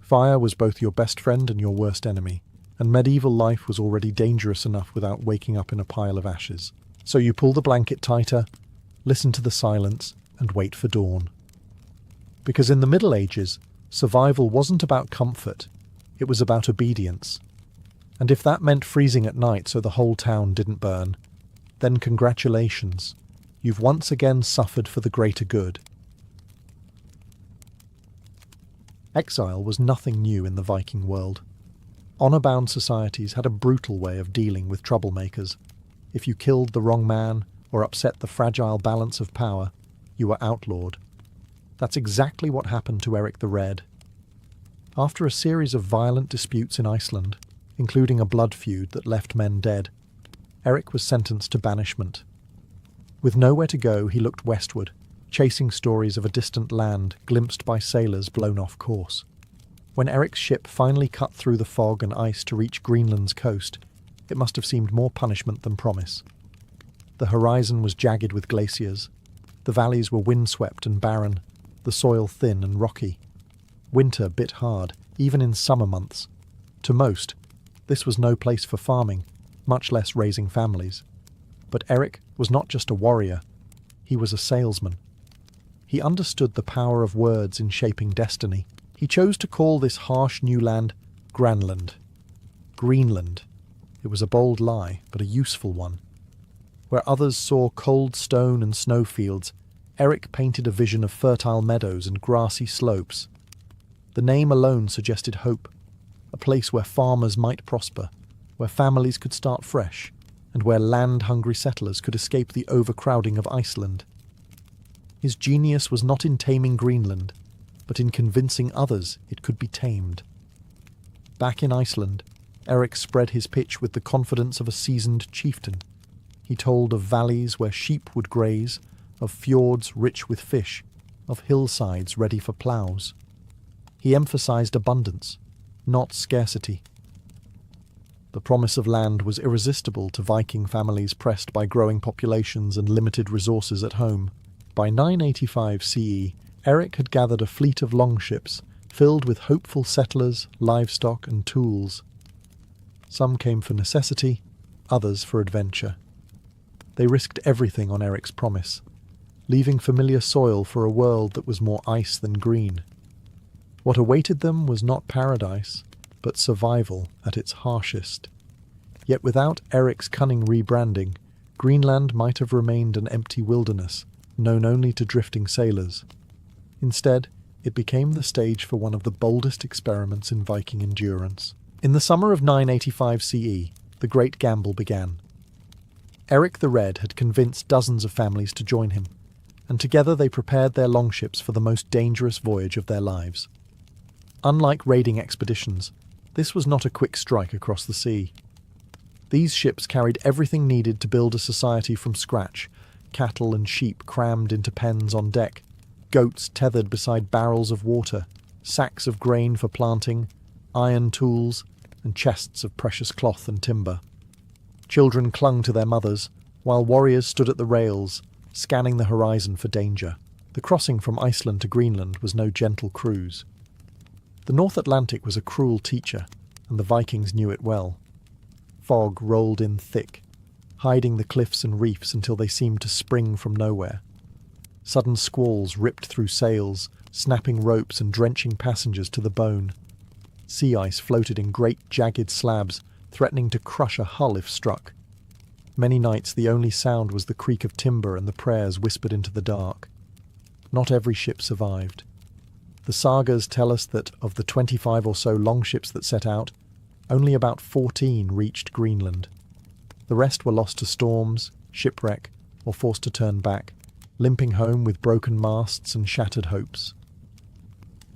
Fire was both your best friend and your worst enemy, and medieval life was already dangerous enough without waking up in a pile of ashes. So you pull the blanket tighter, listen to the silence, and wait for dawn. Because in the Middle Ages, survival wasn't about comfort, it was about obedience. And if that meant freezing at night so the whole town didn't burn, then congratulations, you've once again suffered for the greater good. Exile was nothing new in the Viking world. Honour-bound societies had a brutal way of dealing with troublemakers. If you killed the wrong man or upset the fragile balance of power, you were outlawed. That's exactly what happened to Eric the Red. After a series of violent disputes in Iceland, including a blood feud that left men dead, Eric was sentenced to banishment. With nowhere to go, he looked westward, chasing stories of a distant land glimpsed by sailors blown off course. When Eric's ship finally cut through the fog and ice to reach Greenland's coast, it must have seemed more punishment than promise. The horizon was jagged with glaciers. The valleys were windswept and barren, the soil thin and rocky. Winter bit hard, even in summer months. To most, this was no place for farming, much less raising families. But Eric was not just a warrior, he was a salesman. He understood the power of words in shaping destiny. He chose to call this harsh new land Granland. Greenland. It was a bold lie, but a useful one. Where others saw cold stone and snowfields, Eric painted a vision of fertile meadows and grassy slopes. The name alone suggested hope, a place where farmers might prosper, where families could start fresh, and where land-hungry settlers could escape the overcrowding of Iceland. His genius was not in taming Greenland, but in convincing others it could be tamed. Back in Iceland, Eric spread his pitch with the confidence of a seasoned chieftain. He told of valleys where sheep would graze, of fjords rich with fish, of hillsides ready for ploughs. He emphasized abundance, not scarcity. The promise of land was irresistible to Viking families pressed by growing populations and limited resources at home. By 985 CE, Eric had gathered a fleet of longships filled with hopeful settlers, livestock, and tools. Some came for necessity, others for adventure. They risked everything on Eric's promise, leaving familiar soil for a world that was more ice than green. What awaited them was not paradise, but survival at its harshest. Yet without Eric's cunning rebranding, Greenland might have remained an empty wilderness, known only to drifting sailors. Instead, it became the stage for one of the boldest experiments in Viking endurance. In the summer of 985 CE, the Great Gamble began. Eric the Red had convinced dozens of families to join him, and together they prepared their longships for the most dangerous voyage of their lives. Unlike raiding expeditions, this was not a quick strike across the sea. These ships carried everything needed to build a society from scratch: cattle and sheep crammed into pens on deck, goats tethered beside barrels of water, sacks of grain for planting, iron tools, and chests of precious cloth and timber. Children clung to their mothers, while warriors stood at the rails, scanning the horizon for danger. The crossing from Iceland to Greenland was no gentle cruise. The North Atlantic was a cruel teacher, and the Vikings knew it well. Fog rolled in thick, hiding the cliffs and reefs until they seemed to spring from nowhere. Sudden squalls ripped through sails, snapping ropes and drenching passengers to the bone. Sea ice floated in great jagged slabs, threatening to crush a hull if struck. Many nights the only sound was the creak of timber and the prayers whispered into the dark. Not every ship survived. The sagas tell us that of the 25 or so longships that set out, only about 14 reached Greenland. The rest were lost to storms, shipwreck, or forced to turn back, limping home with broken masts and shattered hopes.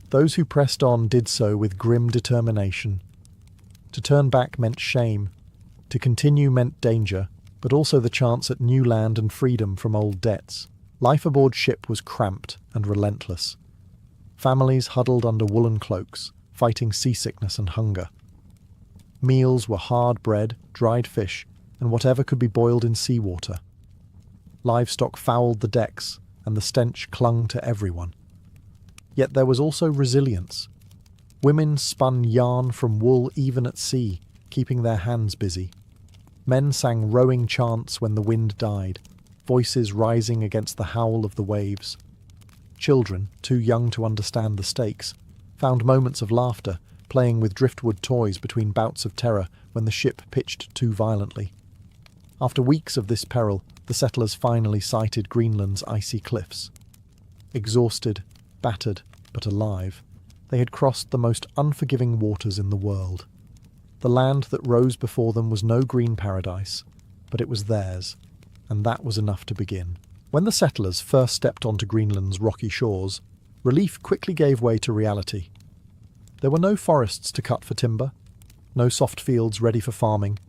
Those who pressed on did so with grim determination. To turn back meant shame. To continue meant danger, but also the chance at new land and freedom from old debts. Life aboard ship was cramped and relentless. Families huddled under woolen cloaks, fighting seasickness and hunger. Meals were hard bread, dried fish, and whatever could be boiled in seawater. Livestock fouled the decks, and the stench clung to everyone. Yet there was also resilience. Women spun yarn from wool even at sea, keeping their hands busy. Men sang rowing chants when the wind died, voices rising against the howl of the waves. Children, too young to understand the stakes, found moments of laughter, playing with driftwood toys between bouts of terror when the ship pitched too violently. After weeks of this peril, the settlers finally sighted Greenland's icy cliffs. Exhausted, battered, but alive, they had crossed the most unforgiving waters in the world. The land that rose before them was no green paradise, but it was theirs, and that was enough to begin. When the settlers first stepped onto Greenland's rocky shores, relief quickly gave way to reality. There were no forests to cut for timber, no soft fields ready for farming,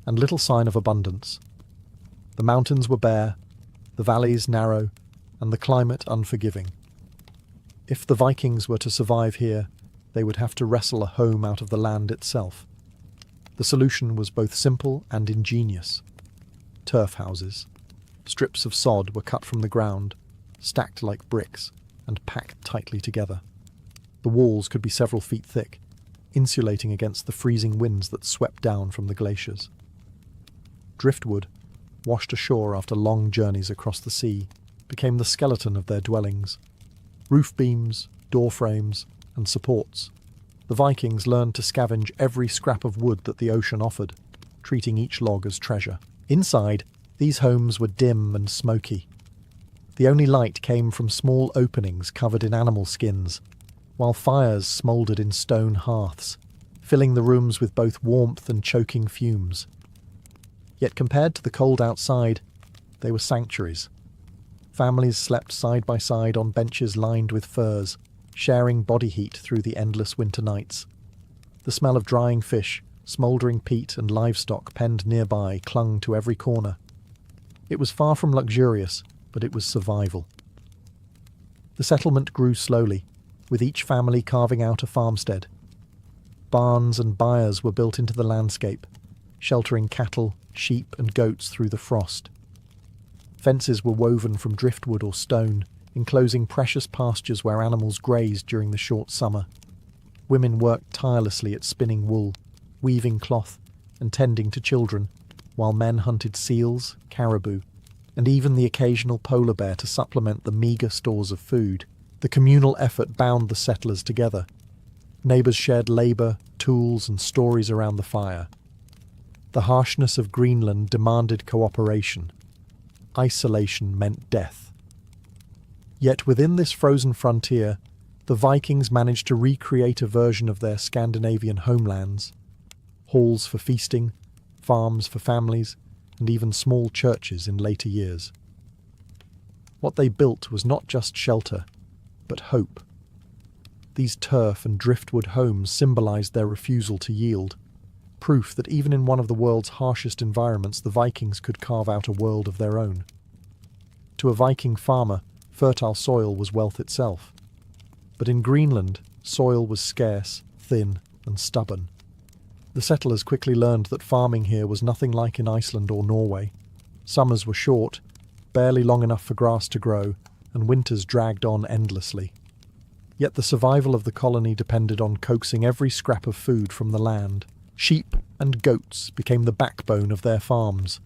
and little sign of abundance. The mountains were bare, the valleys narrow, and the climate unforgiving. If the Vikings were to survive here, they would have to wrestle a home out of the land itself. The solution was both simple and ingenious. Turf houses. Strips of sod were cut from the ground, stacked like bricks, and packed tightly together. The walls could be several feet thick, insulating against the freezing winds that swept down from the glaciers. Driftwood, washed ashore after long journeys across the sea, became the skeleton of their dwellings. Roof beams, door frames, and supports. The Vikings learned to scavenge every scrap of wood that the ocean offered, treating each log as treasure. Inside, these homes were dim and smoky. The only light came from small openings covered in animal skins, while fires smouldered in stone hearths, filling the rooms with both warmth and choking fumes. Yet compared to the cold outside, they were sanctuaries. Families slept side by side on benches lined with furs, sharing body heat through the endless winter nights. The smell of drying fish, smouldering peat and livestock penned nearby clung to every corner. It was far from luxurious, but it was survival. The settlement grew slowly, with each family carving out a farmstead. Barns and byres were built into the landscape, sheltering cattle, sheep and goats through the frost. Fences were woven from driftwood or stone, enclosing precious pastures where animals grazed during the short summer. Women worked tirelessly at spinning wool, weaving cloth, and tending to children, while men hunted seals, caribou, and even the occasional polar bear to supplement the meagre stores of food. The communal effort bound the settlers together. Neighbours shared labour, tools, and stories around the fire. The harshness of Greenland demanded cooperation. Isolation meant death. Yet within this frozen frontier, the Vikings managed to recreate a version of their Scandinavian homelands. Halls for feasting, farms for families, and even small churches in later years. What they built was not just shelter, but hope. These turf and driftwood homes symbolized their refusal to yield, proof that even in one of the world's harshest environments, the Vikings could carve out a world of their own. To a Viking farmer, fertile soil was wealth itself. But in Greenland, soil was scarce, thin, and stubborn. The settlers quickly learned that farming here was nothing like in Iceland or Norway. Summers were short, barely long enough for grass to grow, and winters dragged on endlessly. Yet the survival of the colony depended on coaxing every scrap of food from the land. Sheep and goats became the backbone of their farms.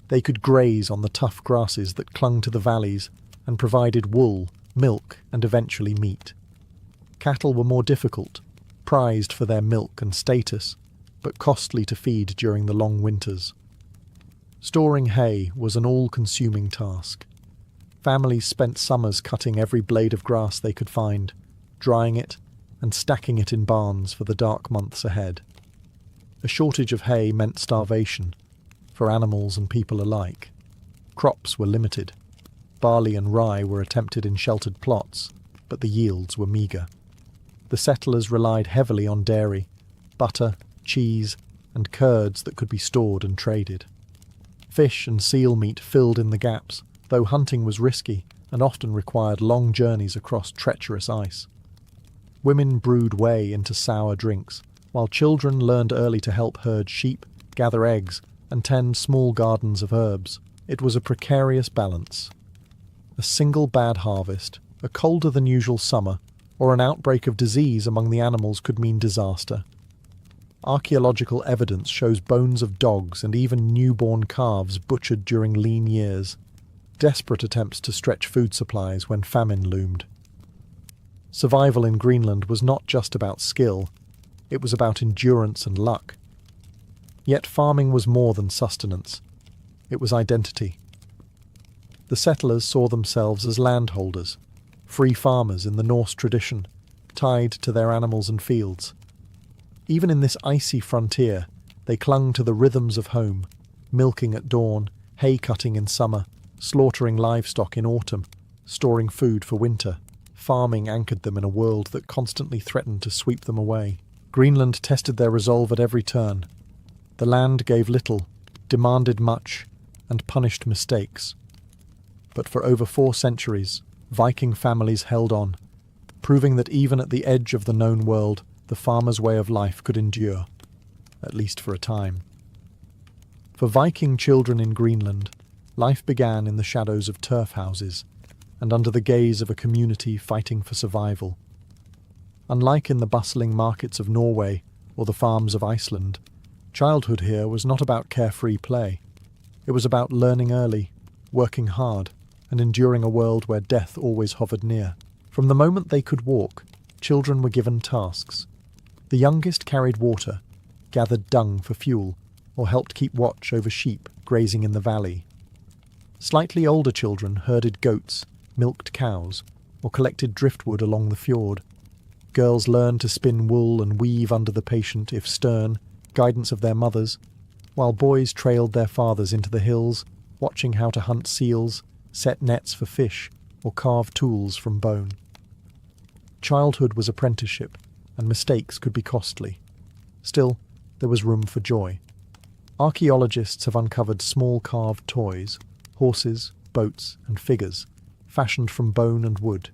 They could graze on the tough grasses that clung to the valleys and provided wool, milk, and eventually meat. Cattle were more difficult, prized for their milk and status, but costly to feed during the long winters. Storing hay was an all-consuming task. Families spent summers cutting every blade of grass they could find, drying it, and stacking it in barns for the dark months ahead. A shortage of hay meant starvation, for animals and people alike. Crops were limited. Barley and rye were attempted in sheltered plots, but the yields were meagre. The settlers relied heavily on dairy, butter, cheese, and curds that could be stored and traded. Fish and seal meat filled in the gaps, though hunting was risky and often required long journeys across treacherous ice. Women brewed whey into sour drinks, while children learned early to help herd sheep, gather eggs, and tend small gardens of herbs. It was a precarious balance. A single bad harvest, a colder than usual summer, or an outbreak of disease among the animals could mean disaster. Archaeological evidence shows bones of dogs and even newborn calves butchered during lean years, desperate attempts to stretch food supplies when famine loomed. Survival in Greenland was not just about skill, it was about endurance and luck. Yet farming was more than sustenance. It was identity. The settlers saw themselves as landholders, free farmers in the Norse tradition, tied to their animals and fields. Even in this icy frontier, they clung to the rhythms of home, milking at dawn, hay cutting in summer, slaughtering livestock in autumn, storing food for winter. Farming anchored them in a world that constantly threatened to sweep them away. Greenland tested their resolve at every turn. The land gave little, demanded much, and punished mistakes. But for over 4 centuries, Viking families held on, proving that even at the edge of the known world, the farmer's way of life could endure, at least for a time. For Viking children in Greenland, life began in the shadows of turf houses and under the gaze of a community fighting for survival. Unlike in the bustling markets of Norway or the farms of Iceland, childhood here was not about carefree play. It was about learning early, working hard, and enduring a world where death always hovered near. From the moment they could walk, children were given tasks. The youngest carried water, gathered dung for fuel, or helped keep watch over sheep grazing in the valley. Slightly older children herded goats, milked cows, or collected driftwood along the fjord. Girls learned to spin wool and weave under the patient, if stern, guidance of their mothers, while boys trailed their fathers into the hills, watching how to hunt seals, set nets for fish, or carve tools from bone. Childhood was apprenticeship, and mistakes could be costly. Still, there was room for joy. Archaeologists have uncovered small carved toys, horses, boats, and figures, fashioned from bone and wood.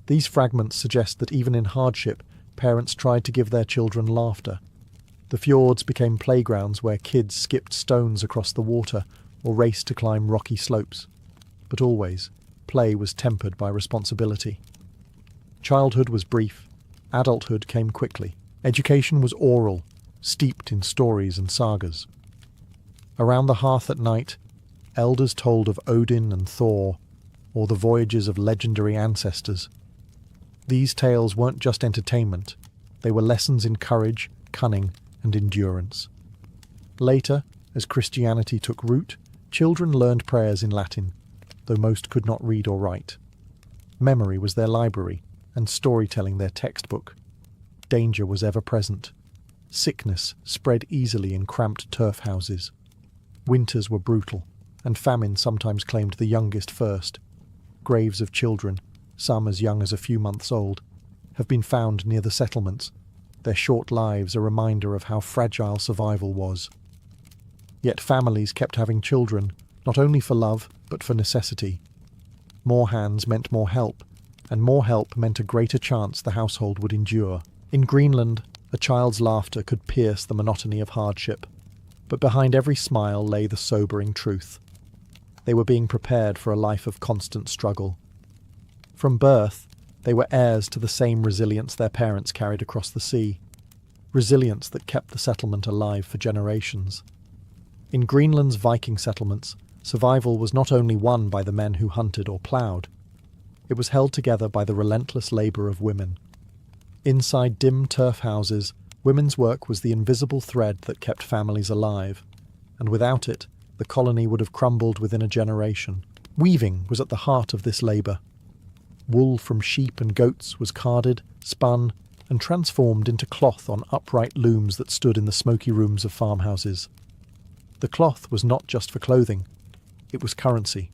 These fragments suggest that even in hardship, parents tried to give their children laughter. The fjords became playgrounds where kids skipped stones across the water or raced to climb rocky slopes. But always, play was tempered by responsibility. Childhood was brief, adulthood came quickly. Education was oral, steeped in stories and sagas. Around the hearth at night, elders told of Odin and Thor, or the voyages of legendary ancestors. These tales weren't just entertainment, they were lessons in courage, cunning, and endurance. Later, as Christianity took root, children learned prayers in Latin, though most could not read or write. Memory was their library, and storytelling their textbook. Danger was ever present. Sickness spread easily in cramped turf houses. Winters were brutal, and famine sometimes claimed the youngest first. Graves of children, some as young as a few months old, have been found near the settlements, their short lives a reminder of how fragile survival was. Yet families kept having children, not only for love, but for necessity. More hands meant more help, and more help meant a greater chance the household would endure. In Greenland, a child's laughter could pierce the monotony of hardship, but behind every smile lay the sobering truth. They were being prepared for a life of constant struggle. From birth, they were heirs to the same resilience their parents carried across the sea, resilience that kept the settlement alive for generations. In Greenland's Viking settlements, survival was not only won by the men who hunted or ploughed, it was held together by the relentless labour of women. Inside dim turf houses, women's work was the invisible thread that kept families alive, and without it, the colony would have crumbled within a generation. Weaving was at the heart of this labour. Wool from sheep and goats was carded, spun, and transformed into cloth on upright looms that stood in the smoky rooms of farmhouses. The cloth was not just for clothing, it was currency.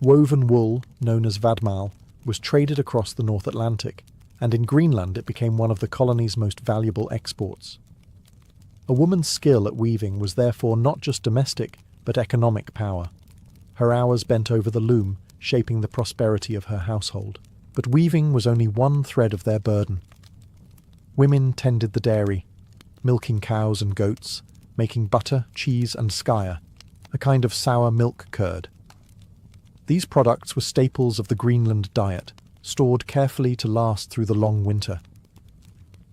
Woven wool, known as vadmal, was traded across the North Atlantic, and in Greenland it became one of the colony's most valuable exports. A woman's skill at weaving was therefore not just domestic, but economic power. Her hours bent over the loom, shaping the prosperity of her household. But weaving was only one thread of their burden. Women tended the dairy, milking cows and goats, making butter, cheese and skyer, a kind of sour milk curd. These products were staples of the Greenland diet, stored carefully to last through the long winter.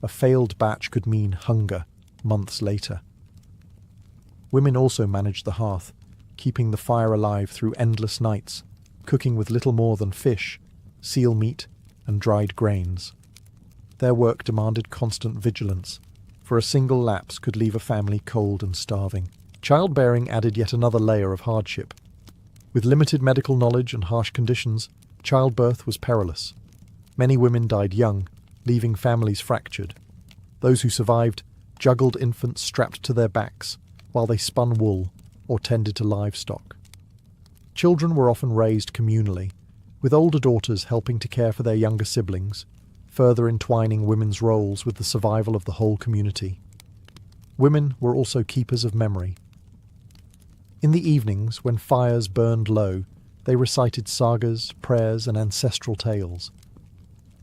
A failed batch could mean hunger months later. Women also managed the hearth, keeping the fire alive through endless nights, cooking with little more than fish, seal meat, and dried grains. Their work demanded constant vigilance, for a single lapse could leave a family cold and starving. Childbearing added yet another layer of hardship. With limited medical knowledge and harsh conditions, childbirth was perilous. Many women died young, leaving families fractured. Those who survived juggled infants strapped to their backs while they spun wool or tended to livestock. Children were often raised communally, with older daughters helping to care for their younger siblings, further entwining women's roles with the survival of the whole community. Women were also keepers of memory. In the evenings, when fires burned low, they recited sagas, prayers, and ancestral tales.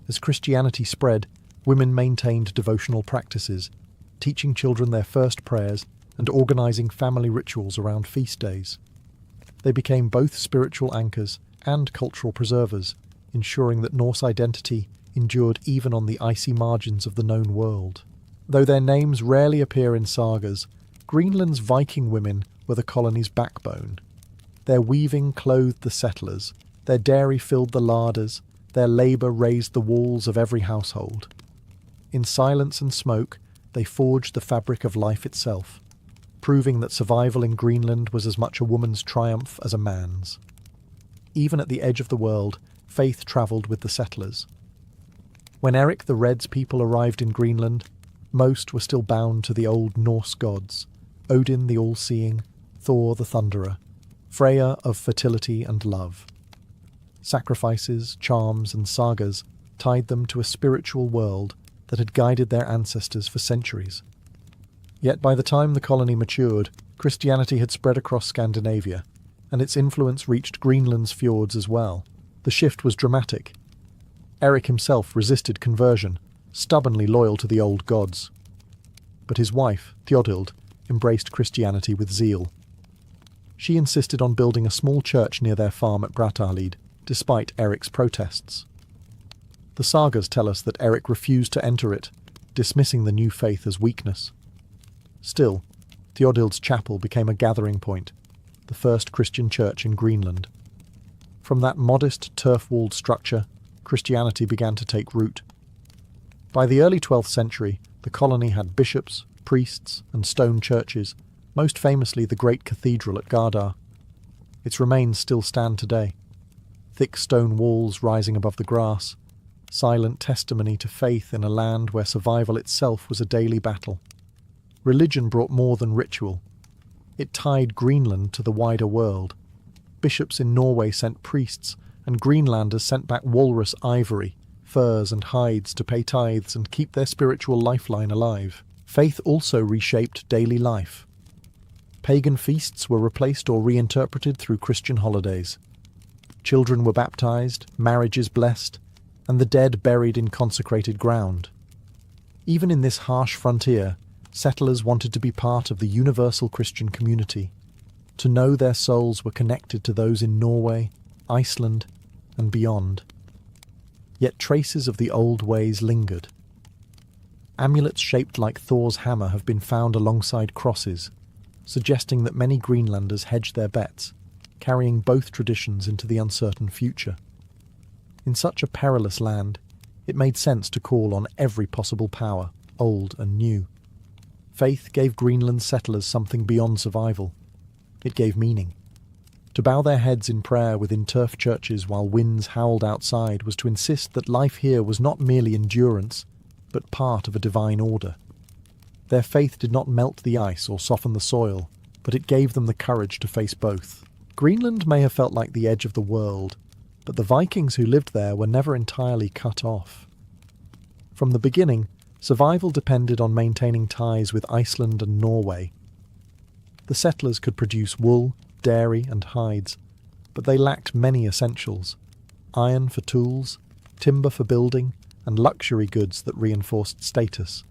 As Christianity spread, women maintained devotional practices, teaching children their first prayers and organising family rituals around feast days. They became both spiritual anchors and cultural preservers, ensuring that Norse identity endured even on the icy margins of the known world. Though their names rarely appear in sagas, Greenland's Viking women were the colony's backbone. Their weaving clothed the settlers, their dairy filled the larders, their labour raised the walls of every household. In silence and smoke, they forged the fabric of life itself, proving that survival in Greenland was as much a woman's triumph as a man's. Even at the edge of the world, faith travelled with the settlers. When Eric the Red's people arrived in Greenland, most were still bound to the old Norse gods, Odin the All-Seeing, Thor the Thunderer, Freya of fertility and love. Sacrifices, charms, and sagas tied them to a spiritual world that had guided their ancestors for centuries. Yet by the time the colony matured, Christianity had spread across Scandinavia, and its influence reached Greenland's fjords as well. The shift was dramatic. Eric himself resisted conversion, stubbornly loyal to the old gods. But his wife, Theodild, embraced Christianity with zeal. She insisted on building a small church near their farm at Brattahlid, despite Eric's protests. The sagas tell us that Eric refused to enter it, dismissing the new faith as weakness. Still, Theodild's chapel became a gathering point, the first Christian church in Greenland. From that modest turf-walled structure, Christianity began to take root. By the early 12th century, the colony had bishops, priests, and stone churches, most famously the great cathedral at Gardar. Its remains still stand today. Thick stone walls rising above the grass, silent testimony to faith in a land where survival itself was a daily battle. Religion brought more than ritual. It tied Greenland to the wider world. Bishops in Norway sent priests, and Greenlanders sent back walrus ivory, furs and hides to pay tithes and keep their spiritual lifeline alive. Faith also reshaped daily life. Pagan feasts were replaced or reinterpreted through Christian holidays. Children were baptized, marriages blessed, and the dead buried in consecrated ground. Even in this harsh frontier, settlers wanted to be part of the universal Christian community, to know their souls were connected to those in Norway, Iceland, and beyond. Yet traces of the old ways lingered. Amulets shaped like Thor's hammer have been found alongside crosses, suggesting that many Greenlanders hedged their bets, carrying both traditions into the uncertain future. In such a perilous land, it made sense to call on every possible power, old and new. Faith gave Greenland settlers something beyond survival. It gave meaning. To bow their heads in prayer within turf churches while winds howled outside was to insist that life here was not merely endurance, but part of a divine order. Their faith did not melt the ice or soften the soil, but it gave them the courage to face both. Greenland may have felt like the edge of the world, but the Vikings who lived there were never entirely cut off. From the beginning, survival depended on maintaining ties with Iceland and Norway. The settlers could produce wool, dairy, and hides, but they lacked many essentials: iron for tools, timber for building, and luxury goods that reinforced status.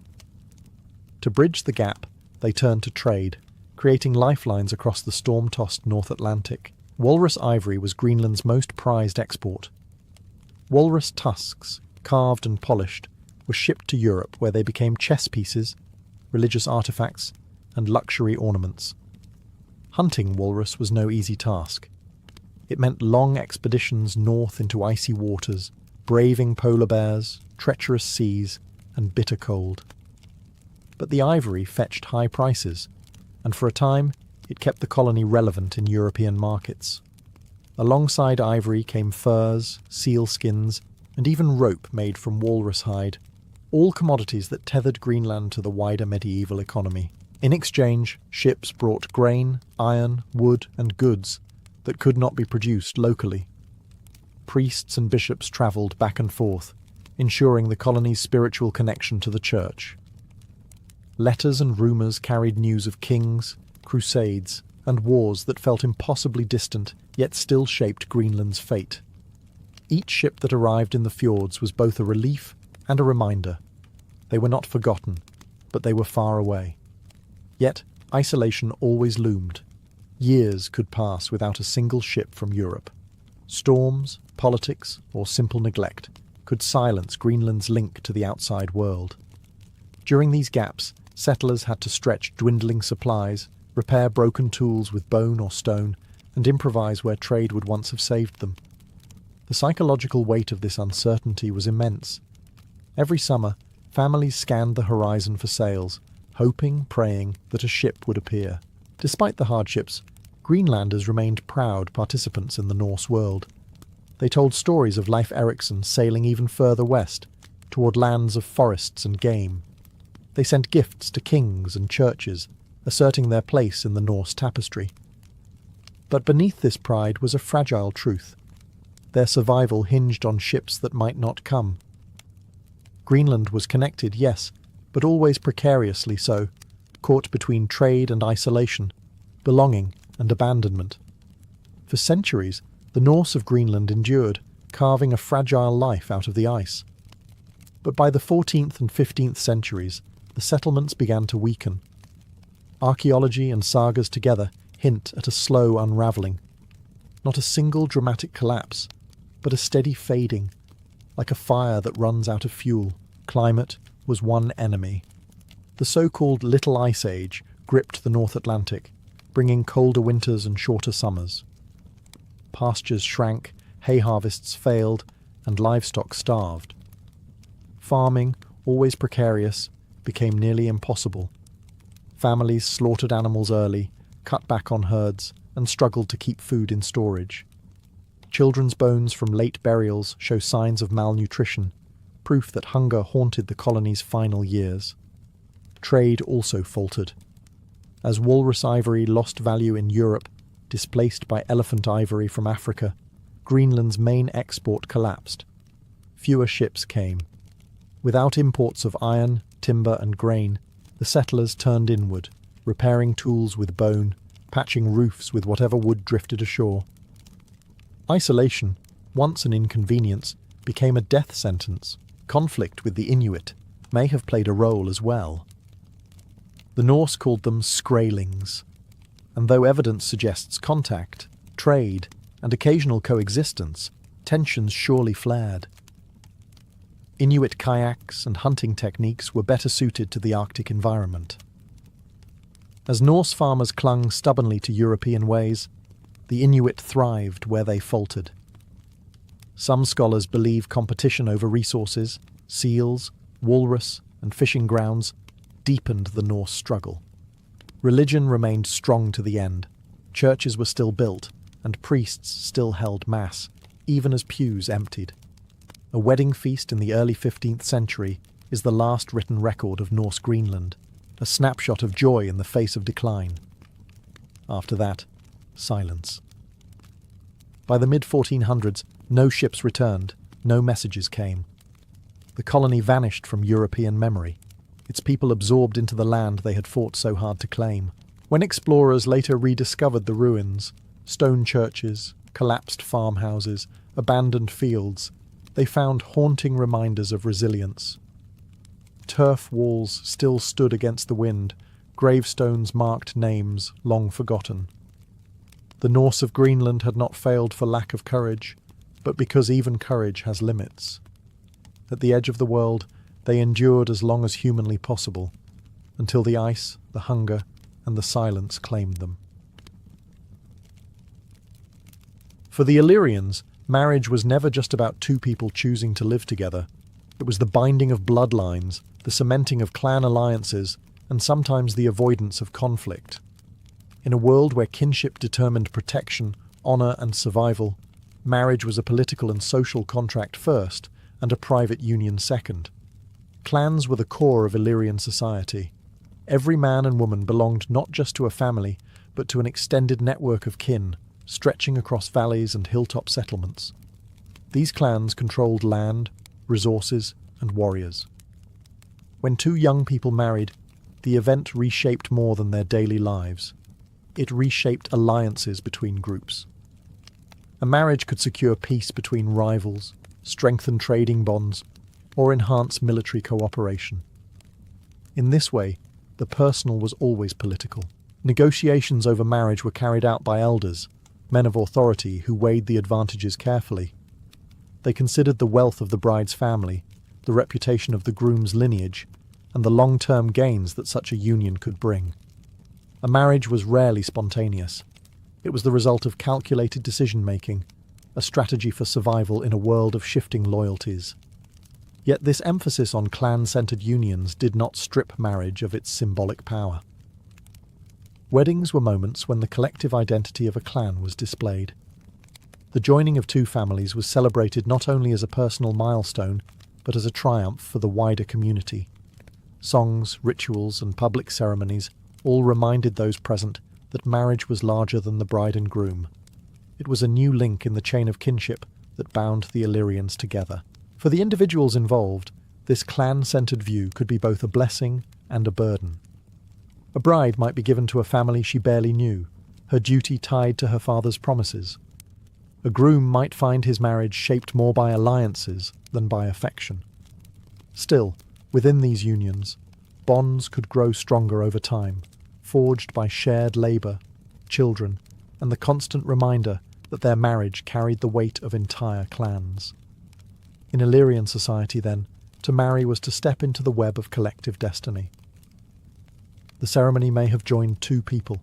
To bridge the gap, they turned to trade, creating lifelines across the storm-tossed North Atlantic. Walrus ivory was Greenland's most prized export. Walrus tusks, carved and polished, were shipped to Europe, where they became chess pieces, religious artifacts, and luxury ornaments. Hunting walrus was no easy task. It meant long expeditions north into icy waters, braving polar bears, treacherous seas, and bitter cold. But the ivory fetched high prices, and for a time it kept the colony relevant in European markets. Alongside ivory came furs, seal skins, and even rope made from walrus hide, all commodities that tethered Greenland to the wider medieval economy. In exchange, ships brought grain, iron, wood, and goods that could not be produced locally. Priests and bishops travelled back and forth, ensuring the colony's spiritual connection to the church. Letters and rumours carried news of kings, crusades, and wars that felt impossibly distant, yet still shaped Greenland's fate. Each ship that arrived in the fjords was both a relief and a reminder. They were not forgotten, but they were far away. Yet, isolation always loomed. Years could pass without a single ship from Europe. Storms, politics, or simple neglect could silence Greenland's link to the outside world. During these gaps, settlers had to stretch dwindling supplies, repair broken tools with bone or stone, and improvise where trade would once have saved them. The psychological weight of this uncertainty was immense. Every summer, families scanned the horizon for sails, hoping, praying that a ship would appear. Despite the hardships, Greenlanders remained proud participants in the Norse world. They told stories of Leif Erikson sailing even further west, toward lands of forests and game. They sent gifts to kings and churches, asserting their place in the Norse tapestry. But beneath this pride was a fragile truth. Their survival hinged on ships that might not come. Greenland was connected, yes, but always precariously so, caught between trade and isolation, belonging and abandonment. For centuries, the Norse of Greenland endured, carving a fragile life out of the ice. But by the 14th and 15th centuries, the settlements began to weaken. Archaeology and sagas together hint at a slow unravelling. Not a single dramatic collapse, but a steady fading, like a fire that runs out of fuel. Climate was one enemy. The so-called Little Ice Age gripped the North Atlantic, bringing colder winters and shorter summers. Pastures shrank, hay harvests failed, and livestock starved. Farming, always precarious, became nearly impossible. Families slaughtered animals early, cut back on herds, and struggled to keep food in storage. Children's bones from late burials show signs of malnutrition, proof that hunger haunted the colony's final years. Trade also faltered. As walrus ivory lost value in Europe, displaced by elephant ivory from Africa, Greenland's main export collapsed. Fewer ships came. Without imports of iron, timber, and grain, the settlers turned inward, repairing tools with bone, patching roofs with whatever wood drifted ashore. Isolation, once an inconvenience, became a death sentence. Conflict with the Inuit may have played a role as well. The Norse called them skraelings, and though evidence suggests contact, trade, and occasional coexistence, tensions surely flared. Inuit kayaks and hunting techniques were better suited to the Arctic environment. As Norse farmers clung stubbornly to European ways, the Inuit thrived where they faltered. Some scholars believe competition over resources, seals, walrus, and fishing grounds deepened the Norse struggle. Religion remained strong to the end. Churches were still built, and priests still held mass, even as pews emptied. A wedding feast in the early 15th century is the last written record of Norse Greenland, a snapshot of joy in the face of decline. After that, silence. By the mid-1400s, no ships returned, no messages came. The colony vanished from European memory, its people absorbed into the land they had fought so hard to claim. When explorers later rediscovered the ruins, stone churches, collapsed farmhouses, abandoned fields, they found haunting reminders of resilience. Turf walls still stood against the wind, gravestones marked names long forgotten. The Norse of Greenland had not failed for lack of courage, but because even courage has limits. At the edge of the world, they endured as long as humanly possible, until the ice, the hunger, and the silence claimed them. For the Illyrians, marriage was never just about two people choosing to live together. It was the binding of bloodlines, the cementing of clan alliances, and sometimes the avoidance of conflict. In a world where kinship determined protection, honor, and survival, marriage was a political and social contract first, and a private union second. Clans were the core of Illyrian society. Every man and woman belonged not just to a family, but to an extended network of kin, stretching across valleys and hilltop settlements. These clans controlled land, resources, and warriors. When two young people married, the event reshaped more than their daily lives. It reshaped alliances between groups. A marriage could secure peace between rivals, strengthen trading bonds, or enhance military cooperation. In this way, the personal was always political. Negotiations over marriage were carried out by elders, men of authority who weighed the advantages carefully. They considered the wealth of the bride's family, the reputation of the groom's lineage, and the long-term gains that such a union could bring. A marriage was rarely spontaneous. It was the result of calculated decision-making, a strategy for survival in a world of shifting loyalties. Yet this emphasis on clan-centered unions did not strip marriage of its symbolic power. Weddings were moments when the collective identity of a clan was displayed. The joining of two families was celebrated not only as a personal milestone, but as a triumph for the wider community. Songs, rituals, and public ceremonies all reminded those present that marriage was larger than the bride and groom. It was a new link in the chain of kinship that bound the Illyrians together. For the individuals involved, this clan-centered view could be both a blessing and a burden. A bride might be given to a family she barely knew, her duty tied to her father's promises. A groom might find his marriage shaped more by alliances than by affection. Still, within these unions, bonds could grow stronger over time, forged by shared labour, children, and the constant reminder that their marriage carried the weight of entire clans. In Illyrian society, then, to marry was to step into the web of collective destiny. The ceremony may have joined two people,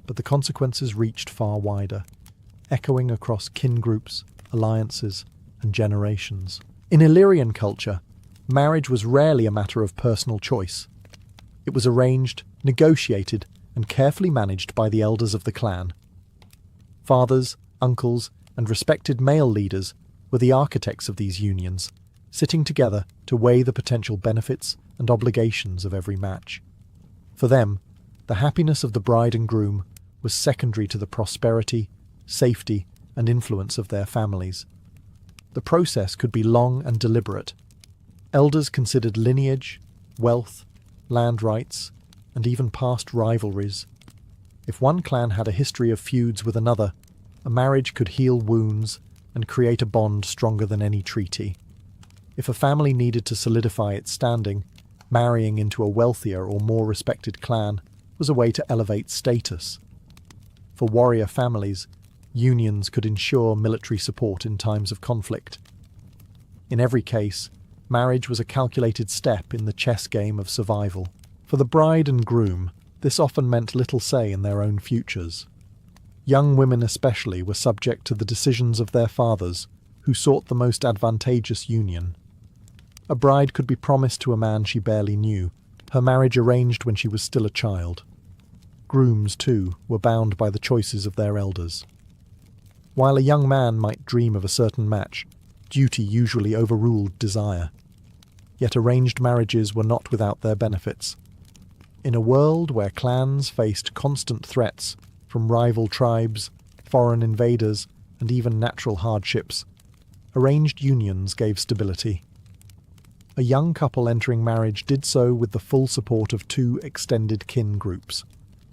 but the consequences reached far wider, echoing across kin groups, alliances, and generations. In Illyrian culture, marriage was rarely a matter of personal choice. It was arranged, negotiated, and carefully managed by the elders of the clan. Fathers, uncles, and respected male leaders were the architects of these unions, sitting together to weigh the potential benefits and obligations of every match. For them, the happiness of the bride and groom was secondary to the prosperity, safety, and influence of their families. The process could be long and deliberate. Elders considered lineage, wealth, land rights, and even past rivalries. If one clan had a history of feuds with another, a marriage could heal wounds and create a bond stronger than any treaty. If a family needed to solidify its standing, marrying into a wealthier or more respected clan was a way to elevate status. For warrior families, unions could ensure military support in times of conflict. In every case, marriage was a calculated step in the chess game of survival. For the bride and groom, this often meant little say in their own futures. Young women especially were subject to the decisions of their fathers, who sought the most advantageous union. A bride could be promised to a man she barely knew, her marriage arranged when she was still a child. Grooms, too, were bound by the choices of their elders. While a young man might dream of a certain match, duty usually overruled desire. Yet arranged marriages were not without their benefits. In a world where clans faced constant threats from rival tribes, foreign invaders, and even natural hardships, arranged unions gave stability. A young couple entering marriage did so with the full support of two extended kin groups.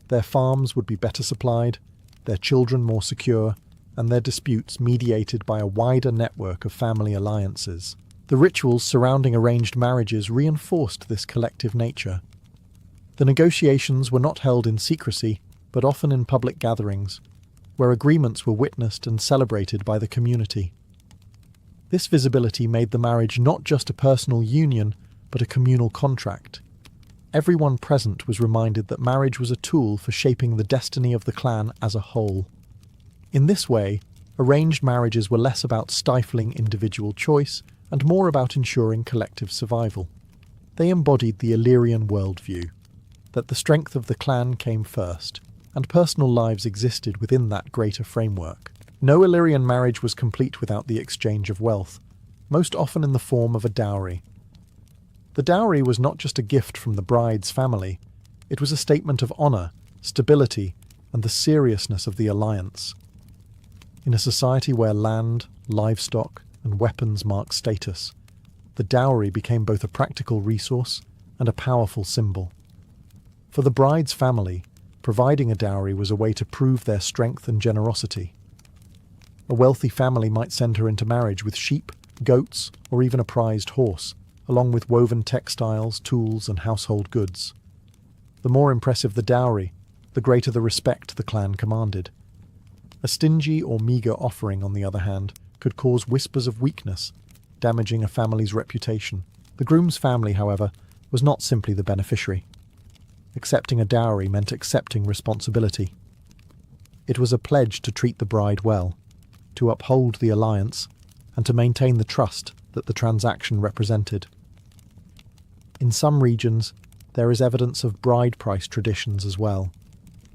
Their farms would be better supplied, their children more secure, and their disputes mediated by a wider network of family alliances. The rituals surrounding arranged marriages reinforced this collective nature. The negotiations were not held in secrecy, but often in public gatherings, where agreements were witnessed and celebrated by the community. This visibility made the marriage not just a personal union, but a communal contract. Everyone present was reminded that marriage was a tool for shaping the destiny of the clan as a whole. In this way, arranged marriages were less about stifling individual choice and more about ensuring collective survival. They embodied the Illyrian worldview, that the strength of the clan came first, and personal lives existed within that greater framework. No Illyrian marriage was complete without the exchange of wealth, most often in the form of a dowry. The dowry was not just a gift from the bride's family, it was a statement of honour, stability, and the seriousness of the alliance. In a society where land, livestock, and weapons marked status, the dowry became both a practical resource and a powerful symbol. For the bride's family, providing a dowry was a way to prove their strength and generosity. A wealthy family might send her into marriage with sheep, goats, or even a prized horse, along with woven textiles, tools, and household goods. The more impressive the dowry, the greater the respect the clan commanded. A stingy or meagre offering, on the other hand, could cause whispers of weakness, damaging a family's reputation. The groom's family, however, was not simply the beneficiary. Accepting a dowry meant accepting responsibility. It was a pledge to treat the bride well, to uphold the alliance, and to maintain the trust that the transaction represented. In some regions, there is evidence of bride price traditions as well,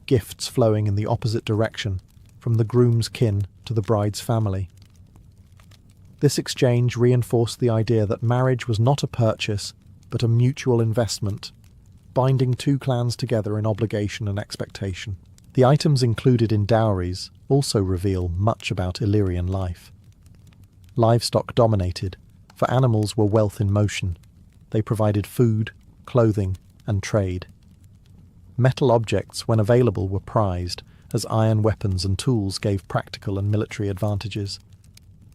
gifts flowing in the opposite direction, from the groom's kin to the bride's family. This exchange reinforced the idea that marriage was not a purchase, but a mutual investment, binding two clans together in obligation and expectation. The items included in dowries also reveal much about Illyrian life. Livestock dominated, for animals were wealth in motion. They provided food, clothing, and trade. Metal objects, when available, were prized, as iron weapons and tools gave practical and military advantages.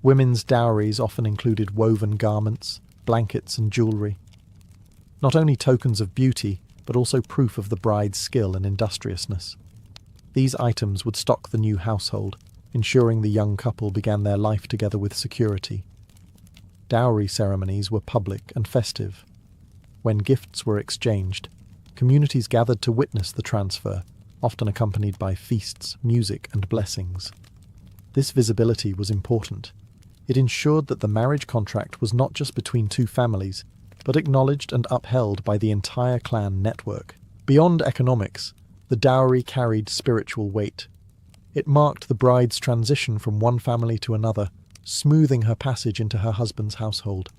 Women's dowries often included woven garments, blankets, and jewellery. Not only tokens of beauty, but also proof of the bride's skill and industriousness. These items would stock the new household, ensuring the young couple began their life together with security. Dowry ceremonies were public and festive. When gifts were exchanged, communities gathered to witness the transfer, often accompanied by feasts, music, and blessings. This visibility was important. It ensured that the marriage contract was not just between two families, but acknowledged and upheld by the entire clan network. Beyond economics, the dowry carried spiritual weight. It marked the bride's transition from one family to another, smoothing her passage into her husband's household.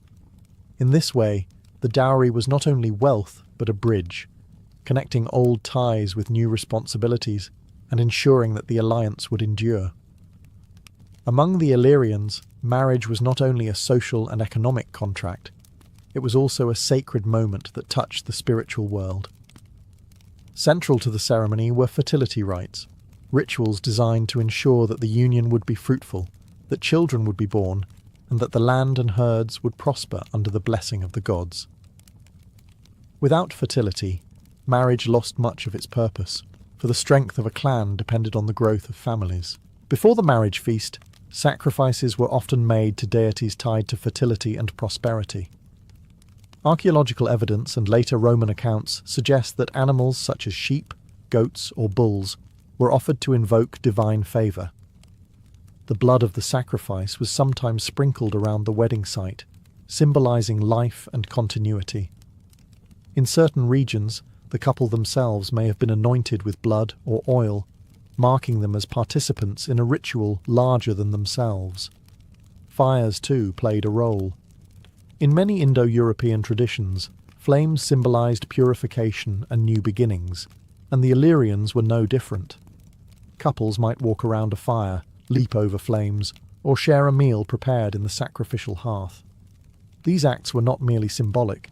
In this way, the dowry was not only wealth, but a bridge, connecting old ties with new responsibilities and ensuring that the alliance would endure. Among the Illyrians, marriage was not only a social and economic contract, it was also a sacred moment that touched the spiritual world. Central to the ceremony were fertility rites, rituals designed to ensure that the union would be fruitful, that children would be born, and that the land and herds would prosper under the blessing of the gods. Without fertility, marriage lost much of its purpose, for the strength of a clan depended on the growth of families. Before the marriage feast, sacrifices were often made to deities tied to fertility and prosperity. Archaeological evidence and later Roman accounts suggest that animals such as sheep, goats, or bulls were offered to invoke divine favour. The blood of the sacrifice was sometimes sprinkled around the wedding site, symbolising life and continuity. In certain regions, the couple themselves may have been anointed with blood or oil, marking them as participants in a ritual larger than themselves. Fires, too, played a role. In many Indo-European traditions, flames symbolised purification and new beginnings, and the Illyrians were no different. Couples might walk around a fire, leap over flames, or share a meal prepared in the sacrificial hearth. These acts were not merely symbolic.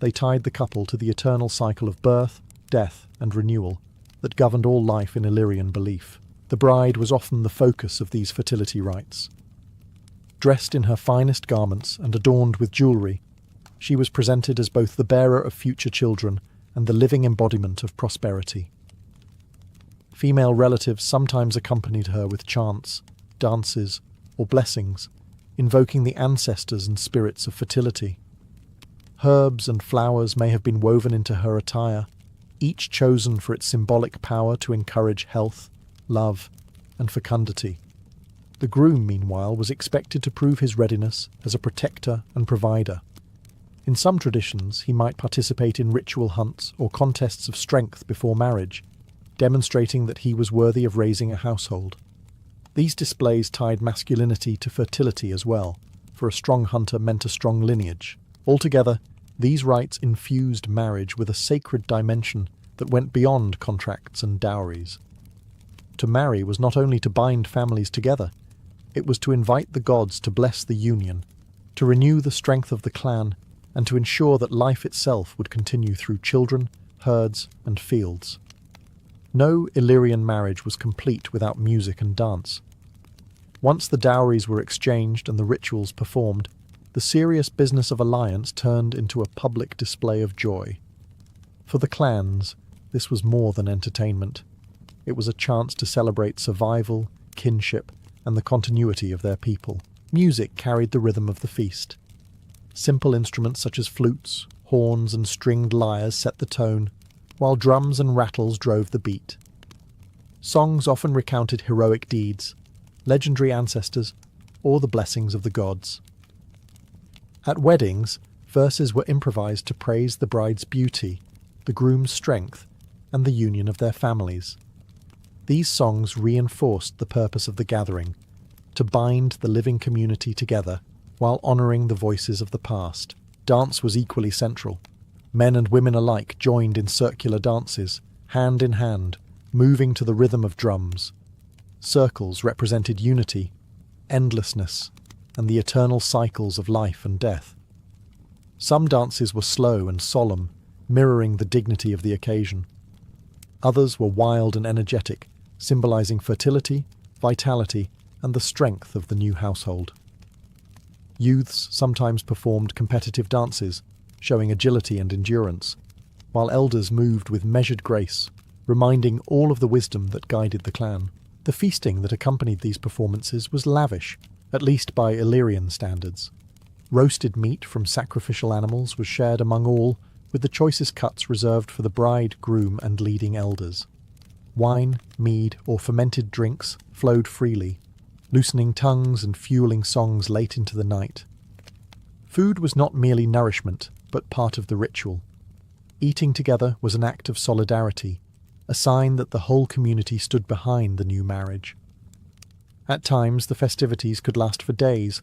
They tied the couple to the eternal cycle of birth, death, and renewal that governed all life in Illyrian belief. The bride was often the focus of these fertility rites. Dressed in her finest garments and adorned with jewellery, she was presented as both the bearer of future children and the living embodiment of prosperity. Female relatives sometimes accompanied her with chants, dances, or blessings, invoking the ancestors and spirits of fertility. Herbs and flowers may have been woven into her attire, each chosen for its symbolic power to encourage health, love, and fecundity. The groom, meanwhile, was expected to prove his readiness as a protector and provider. In some traditions, he might participate in ritual hunts or contests of strength before marriage, demonstrating that he was worthy of raising a household. These displays tied masculinity to fertility as well, for a strong hunter meant a strong lineage. Altogether, these rites infused marriage with a sacred dimension that went beyond contracts and dowries. To marry was not only to bind families together, it was to invite the gods to bless the union, to renew the strength of the clan, and to ensure that life itself would continue through children, herds, and fields. No Illyrian marriage was complete without music and dance. Once the dowries were exchanged and the rituals performed, the serious business of alliance turned into a public display of joy. For the clans, this was more than entertainment. It was a chance to celebrate survival, kinship, and the continuity of their people. Music carried the rhythm of the feast. Simple instruments such as flutes, horns, and stringed lyres set the tone, while drums and rattles drove the beat. Songs often recounted heroic deeds, legendary ancestors, or the blessings of the gods. At weddings, verses were improvised to praise the bride's beauty, the groom's strength, and the union of their families. These songs reinforced the purpose of the gathering, to bind the living community together while honouring the voices of the past. Dance was equally central. Men and women alike joined in circular dances, hand in hand, moving to the rhythm of drums. Circles represented unity, endlessness, and the eternal cycles of life and death. Some dances were slow and solemn, mirroring the dignity of the occasion. Others were wild and energetic, symbolising fertility, vitality, and the strength of the new household. Youths sometimes performed competitive dances, showing agility and endurance, while elders moved with measured grace, reminding all of the wisdom that guided the clan. The feasting that accompanied these performances was lavish, at least by Illyrian standards. Roasted meat from sacrificial animals was shared among all, with the choicest cuts reserved for the bride, groom, and leading elders. Wine, mead, or fermented drinks flowed freely, loosening tongues and fueling songs late into the night. Food was not merely nourishment, but part of the ritual. Eating together was an act of solidarity, a sign that the whole community stood behind the new marriage. At times, the festivities could last for days,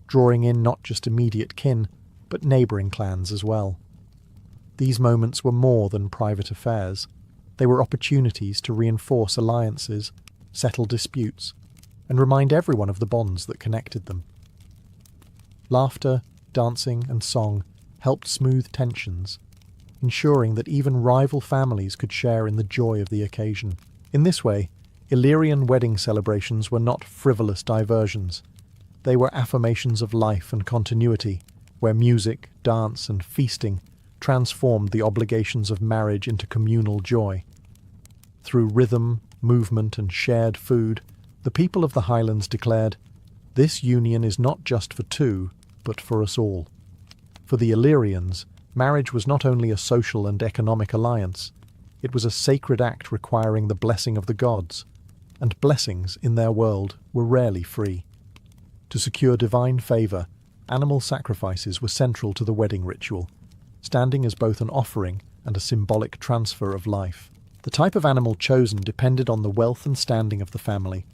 drawing in not just immediate kin, but neighbouring clans as well. These moments were more than private affairs. They were opportunities to reinforce alliances, settle disputes, and remind everyone of the bonds that connected them. Laughter, dancing, and song helped smooth tensions, ensuring that even rival families could share in the joy of the occasion. In this way, Illyrian wedding celebrations were not frivolous diversions. They were affirmations of life and continuity, where music, dance, and feasting transformed the obligations of marriage into communal joy. Through rhythm, movement, and shared food, the people of the Highlands declared, "This union is not just for two, but for us all." For the Illyrians, marriage was not only a social and economic alliance, it was a sacred act requiring the blessing of the gods, and blessings in their world were rarely free. To secure divine favour, animal sacrifices were central to the wedding ritual, standing as both an offering and a symbolic transfer of life. The type of animal chosen depended on the wealth and standing of the family.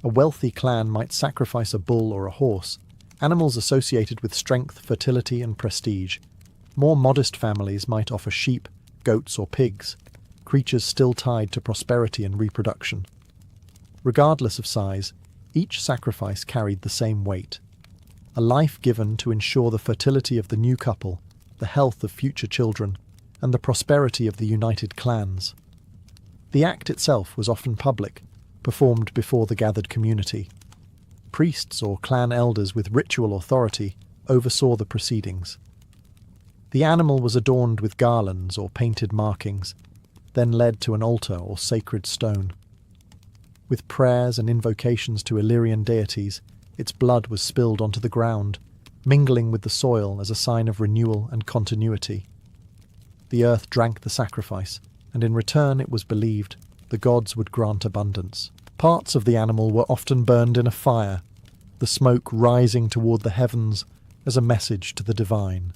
A wealthy clan might sacrifice a bull or a horse, animals associated with strength, fertility, and prestige. More modest families might offer sheep, goats, or pigs, creatures still tied to prosperity and reproduction. Regardless of size, each sacrifice carried the same weight. A life given to ensure the fertility of the new couple, the health of future children, and the prosperity of the united clans. The act itself was often public, performed before the gathered community. Priests or clan elders with ritual authority oversaw the proceedings. The animal was adorned with garlands or painted markings, then led to an altar or sacred stone. With prayers and invocations to Illyrian deities, its blood was spilled onto the ground, mingling with the soil as a sign of renewal and continuity. The earth drank the sacrifice, and in return, it was believed, the gods would grant abundance. Parts of the animal were often burned in a fire, the smoke rising toward the heavens as a message to the divine.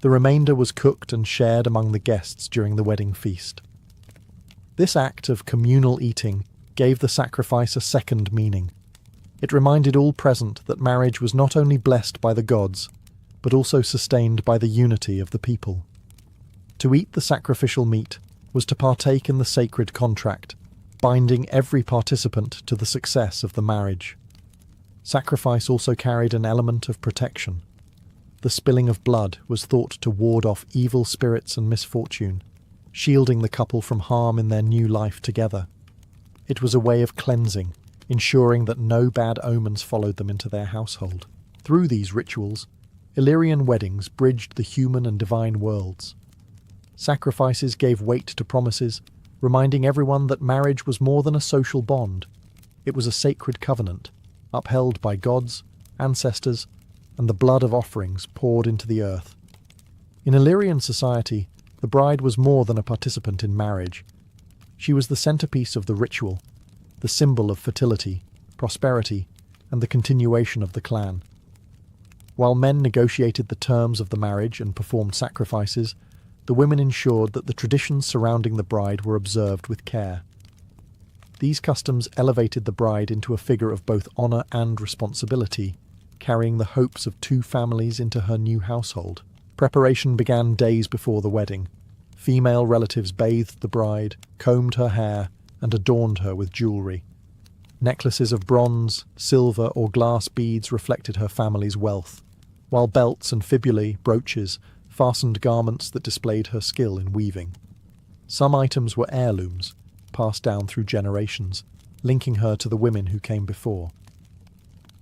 The remainder was cooked and shared among the guests during the wedding feast. This act of communal eating gave the sacrifice a second meaning. It reminded all present that marriage was not only blessed by the gods, but also sustained by the unity of the people. To eat the sacrificial meat was to partake in the sacred contract, binding every participant to the success of the marriage. Sacrifice also carried an element of protection. The spilling of blood was thought to ward off evil spirits and misfortune, shielding the couple from harm in their new life together. It was a way of cleansing, ensuring that no bad omens followed them into their household. Through these rituals, Illyrian weddings bridged the human and divine worlds. Sacrifices gave weight to promises, reminding everyone that marriage was more than a social bond. It was a sacred covenant, upheld by gods, ancestors, and the blood of offerings poured into the earth. In Illyrian society, the bride was more than a participant in marriage. She was the centerpiece of the ritual, the symbol of fertility, prosperity, and the continuation of the clan. While men negotiated the terms of the marriage and performed sacrifices, the women ensured that the traditions surrounding the bride were observed with care. These customs elevated the bride into a figure of both honor and responsibility, carrying the hopes of two families into her new household. Preparation began days before the wedding. Female relatives bathed the bride, combed her hair, and adorned her with jewelry. Necklaces of bronze, silver, or glass beads reflected her family's wealth, while belts and fibulae, brooches, fastened garments that displayed her skill in weaving. Some items were heirlooms, passed down through generations, linking her to the women who came before.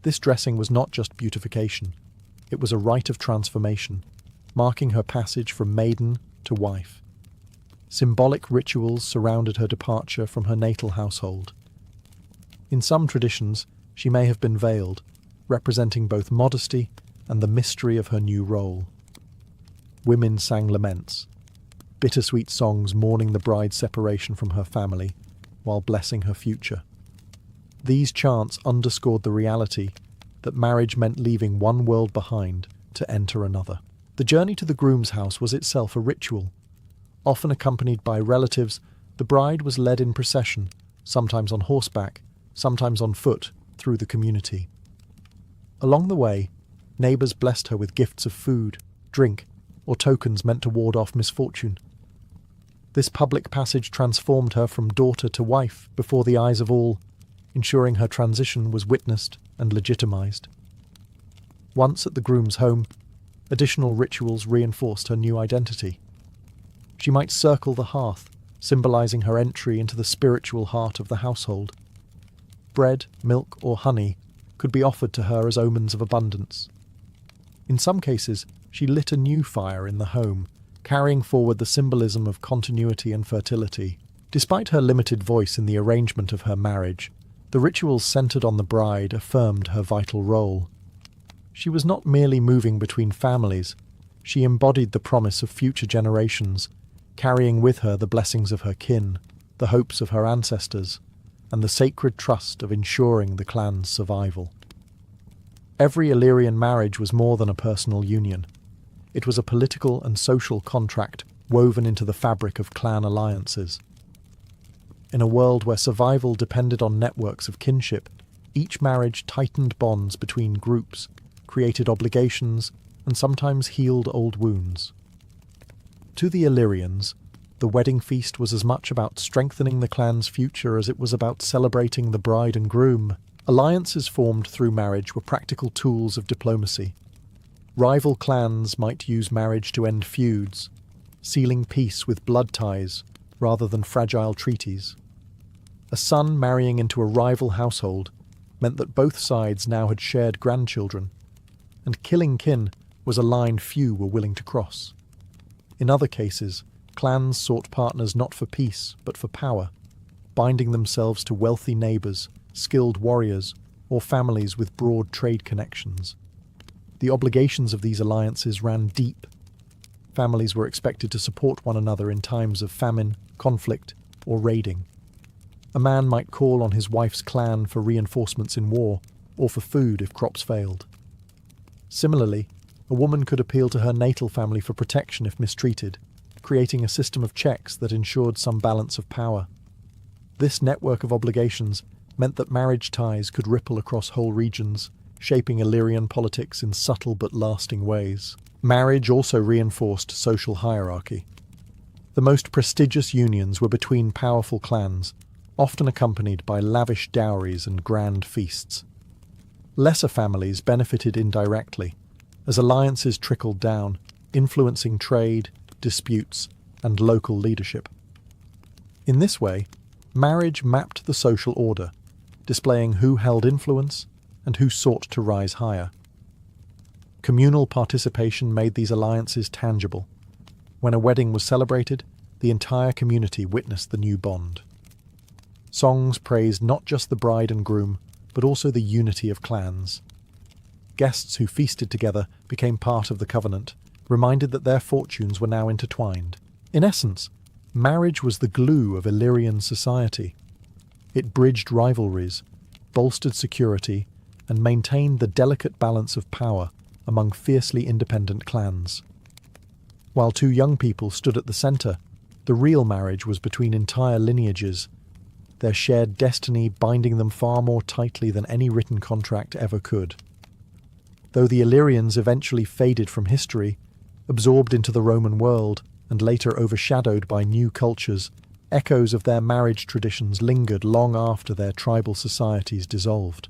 This dressing was not just beautification, it was a rite of transformation, marking her passage from maiden to wife. Symbolic rituals surrounded her departure from her natal household. In some traditions, she may have been veiled, representing both modesty and the mystery of her new role. Women sang laments, bittersweet songs mourning the bride's separation from her family while blessing her future. These chants underscored the reality that marriage meant leaving one world behind to enter another. The journey to the groom's house was itself a ritual. Often accompanied by relatives, the bride was led in procession, sometimes on horseback, sometimes on foot, through the community. Along the way, neighbours blessed her with gifts of food, drink, or tokens meant to ward off misfortune. This public passage transformed her from daughter to wife before the eyes of all, ensuring her transition was witnessed and legitimised. Once at the groom's home, additional rituals reinforced her new identity. She might circle the hearth, symbolising her entry into the spiritual heart of the household. Bread, milk, or honey could be offered to her as omens of abundance. In some cases, she lit a new fire in the home, carrying forward the symbolism of continuity and fertility. Despite her limited voice in the arrangement of her marriage, the rituals centered on the bride affirmed her vital role. She was not merely moving between families, she embodied the promise of future generations, carrying with her the blessings of her kin, the hopes of her ancestors, and the sacred trust of ensuring the clan's survival. Every Illyrian marriage was more than a personal union. It was a political and social contract woven into the fabric of clan alliances. In a world where survival depended on networks of kinship, each marriage tightened bonds between groups, created obligations, and sometimes healed old wounds. To the Illyrians, the wedding feast was as much about strengthening the clan's future as it was about celebrating the bride and groom. Alliances formed through marriage were practical tools of diplomacy. Rival clans might use marriage to end feuds, sealing peace with blood ties rather than fragile treaties. A son marrying into a rival household meant that both sides now had shared grandchildren, and killing kin was a line few were willing to cross. In other cases, clans sought partners not for peace, but for power, binding themselves to wealthy neighbours, skilled warriors, or families with broad trade connections. The obligations of these alliances ran deep. Families were expected to support one another in times of famine, conflict, or raiding. A man might call on his wife's clan for reinforcements in war, or for food if crops failed. Similarly, a woman could appeal to her natal family for protection if mistreated, creating a system of checks that ensured some balance of power. This network of obligations meant that marriage ties could ripple across whole regions, shaping Illyrian politics in subtle but lasting ways. Marriage also reinforced social hierarchy. The most prestigious unions were between powerful clans, often accompanied by lavish dowries and grand feasts. Lesser families benefited indirectly, as alliances trickled down, influencing trade, disputes, and local leadership. In this way, marriage mapped the social order, displaying who held influence and who sought to rise higher. Communal participation made these alliances tangible. When a wedding was celebrated, the entire community witnessed the new bond. Songs praised not just the bride and groom, but also the unity of clans. Guests who feasted together became part of the covenant, reminded that their fortunes were now intertwined. In essence, marriage was the glue of Illyrian society. It bridged rivalries, bolstered security, and maintained the delicate balance of power among fiercely independent clans. While two young people stood at the centre, the real marriage was between entire lineages, their shared destiny binding them far more tightly than any written contract ever could. Though the Illyrians eventually faded from history, absorbed into the Roman world, and later overshadowed by new cultures, echoes of their marriage traditions lingered long after their tribal societies dissolved.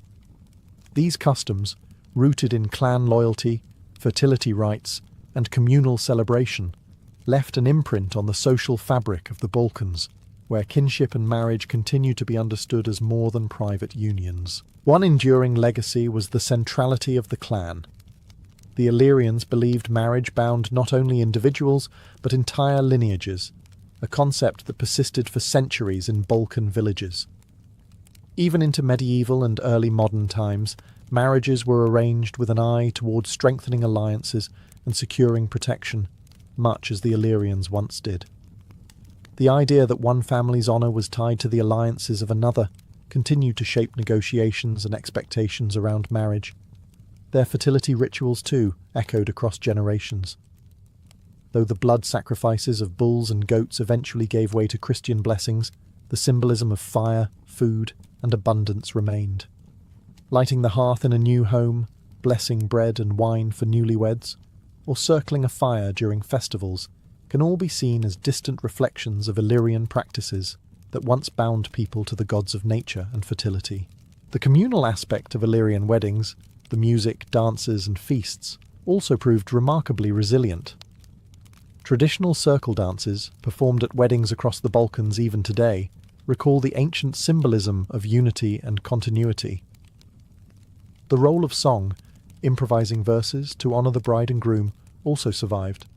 These customs, rooted in clan loyalty, fertility rites, and communal celebration, left an imprint on the social fabric of the Balkans, where kinship and marriage continue to be understood as more than private unions. One enduring legacy was the centrality of the clan. The Illyrians believed marriage bound not only individuals, but entire lineages, a concept that persisted for centuries in Balkan villages. Even into medieval and early modern times, marriages were arranged with an eye towards strengthening alliances and securing protection, much as the Illyrians once did. The idea that one family's honour was tied to the alliances of another continued to shape negotiations and expectations around marriage. Their fertility rituals, too, echoed across generations. Though the blood sacrifices of bulls and goats eventually gave way to Christian blessings, the symbolism of fire, food, and abundance remained. Lighting the hearth in a new home, blessing bread and wine for newlyweds, or circling a fire during festivals can all be seen as distant reflections of Illyrian practices that once bound people to the gods of nature and fertility. The communal aspect of Illyrian weddings, the music, dances, and feasts, also proved remarkably resilient. Traditional circle dances, performed at weddings across the Balkans even today, recall the ancient symbolism of unity and continuity. The role of song, improvising verses to honour the bride and groom, also survived,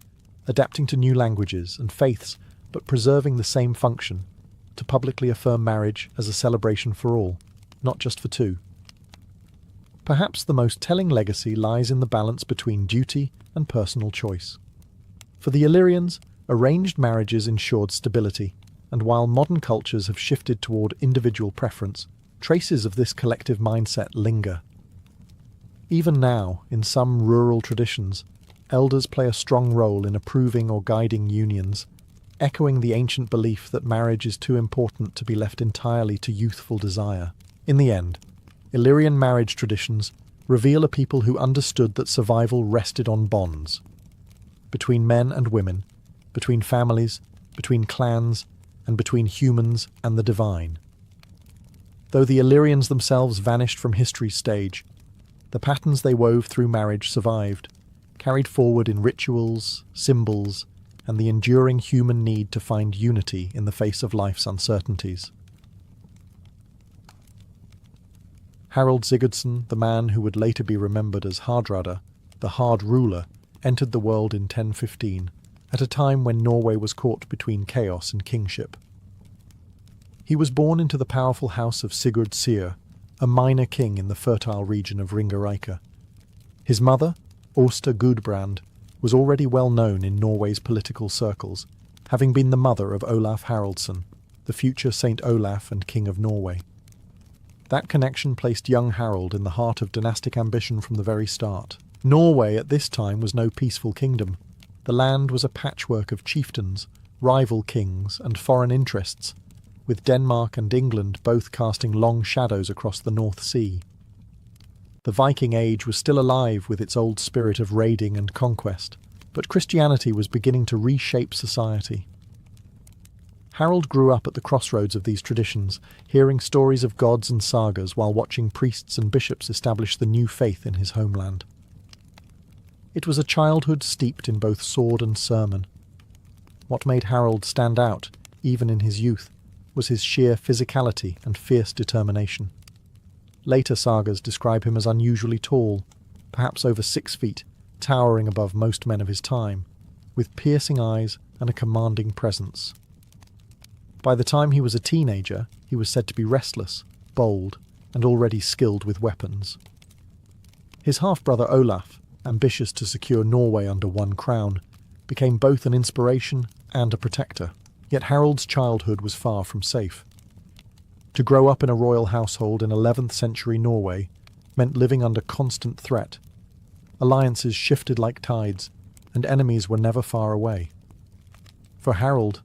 adapting to new languages and faiths but preserving the same function, to publicly affirm marriage as a celebration for all, not just for two. Perhaps the most telling legacy lies in the balance between duty and personal choice. For the Illyrians, arranged marriages ensured stability, and while modern cultures have shifted toward individual preference, traces of this collective mindset linger. Even now, in some rural traditions, elders play a strong role in approving or guiding unions, echoing the ancient belief that marriage is too important to be left entirely to youthful desire. In the end, Illyrian marriage traditions reveal a people who understood that survival rested on bonds. Between men and women, between families, between clans, and between humans and the divine. Though the Illyrians themselves vanished from history's stage, the patterns they wove through marriage survived, carried forward in rituals, symbols, and the enduring human need to find unity in the face of life's uncertainties. Harold Sigurdsson, the man who would later be remembered as Hardrada, the Hard Ruler, entered the world in 1015, at a time when Norway was caught between chaos and kingship. He was born into the powerful house of Sigurd Syr, a minor king in the fertile region of Ringerike. His mother, Åsta Gudbrand, was already well known in Norway's political circles, having been the mother of Olaf Haraldsson, the future Saint Olaf and King of Norway. That connection placed young Harold in the heart of dynastic ambition from the very start. Norway at this time was no peaceful kingdom. The land was a patchwork of chieftains, rival kings, and foreign interests, with Denmark and England both casting long shadows across the North Sea. The Viking Age was still alive with its old spirit of raiding and conquest, but Christianity was beginning to reshape society. Harold grew up at the crossroads of these traditions, hearing stories of gods and sagas while watching priests and bishops establish the new faith in his homeland. It was a childhood steeped in both sword and sermon. What made Harold stand out, even in his youth, was his sheer physicality and fierce determination. Later sagas describe him as unusually tall, perhaps over 6 feet, towering above most men of his time, with piercing eyes and a commanding presence. By the time he was a teenager, he was said to be restless, bold, and already skilled with weapons. His half-brother Olaf, ambitious to secure Norway under one crown, became both an inspiration and a protector. Yet Harold's childhood was far from safe. To grow up in a royal household in 11th century Norway meant living under constant threat. Alliances shifted like tides, and enemies were never far away. For Harold,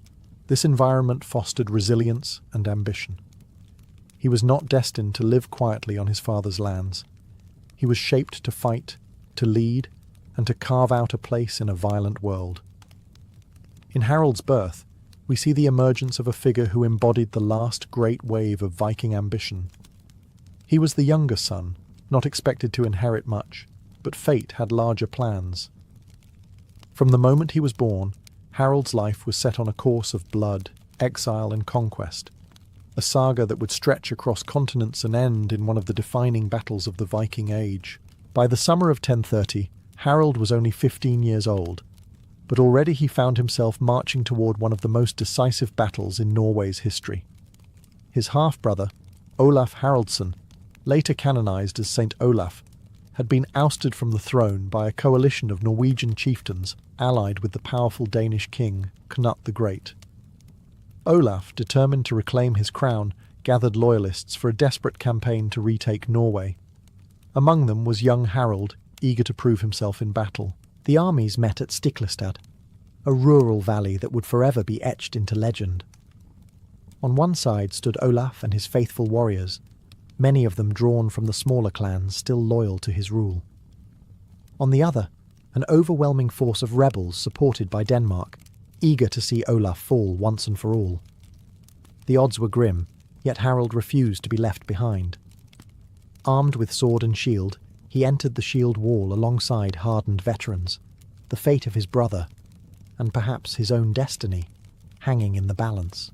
this environment fostered resilience and ambition. He was not destined to live quietly on his father's lands. He was shaped to fight, to lead, and to carve out a place in a violent world. In Harold's birth, we see the emergence of a figure who embodied the last great wave of Viking ambition. He was the younger son, not expected to inherit much, but fate had larger plans. From the moment he was born, Harold's life was set on a course of blood, exile, and conquest, a saga that would stretch across continents and end in one of the defining battles of the Viking Age. By the summer of 1030, Harold was only 15 years old, but already he found himself marching toward one of the most decisive battles in Norway's history. His half-brother, Olaf Haraldsson, later canonized as Saint Olaf, had been ousted from the throne by a coalition of Norwegian chieftains allied with the powerful Danish king Knut the Great. Olaf, determined to reclaim his crown, gathered loyalists for a desperate campaign to retake Norway. Among them was young Harald, eager to prove himself in battle. The armies met at Stiklestad, a rural valley that would forever be etched into legend. On one side stood Olaf and his faithful warriors, many of them drawn from the smaller clans still loyal to his rule. On the other, an overwhelming force of rebels supported by Denmark, eager to see Olaf fall once and for all. The odds were grim, yet Harald refused to be left behind. Armed with sword and shield, he entered the shield wall alongside hardened veterans, the fate of his brother, and perhaps his own destiny, hanging in the balance.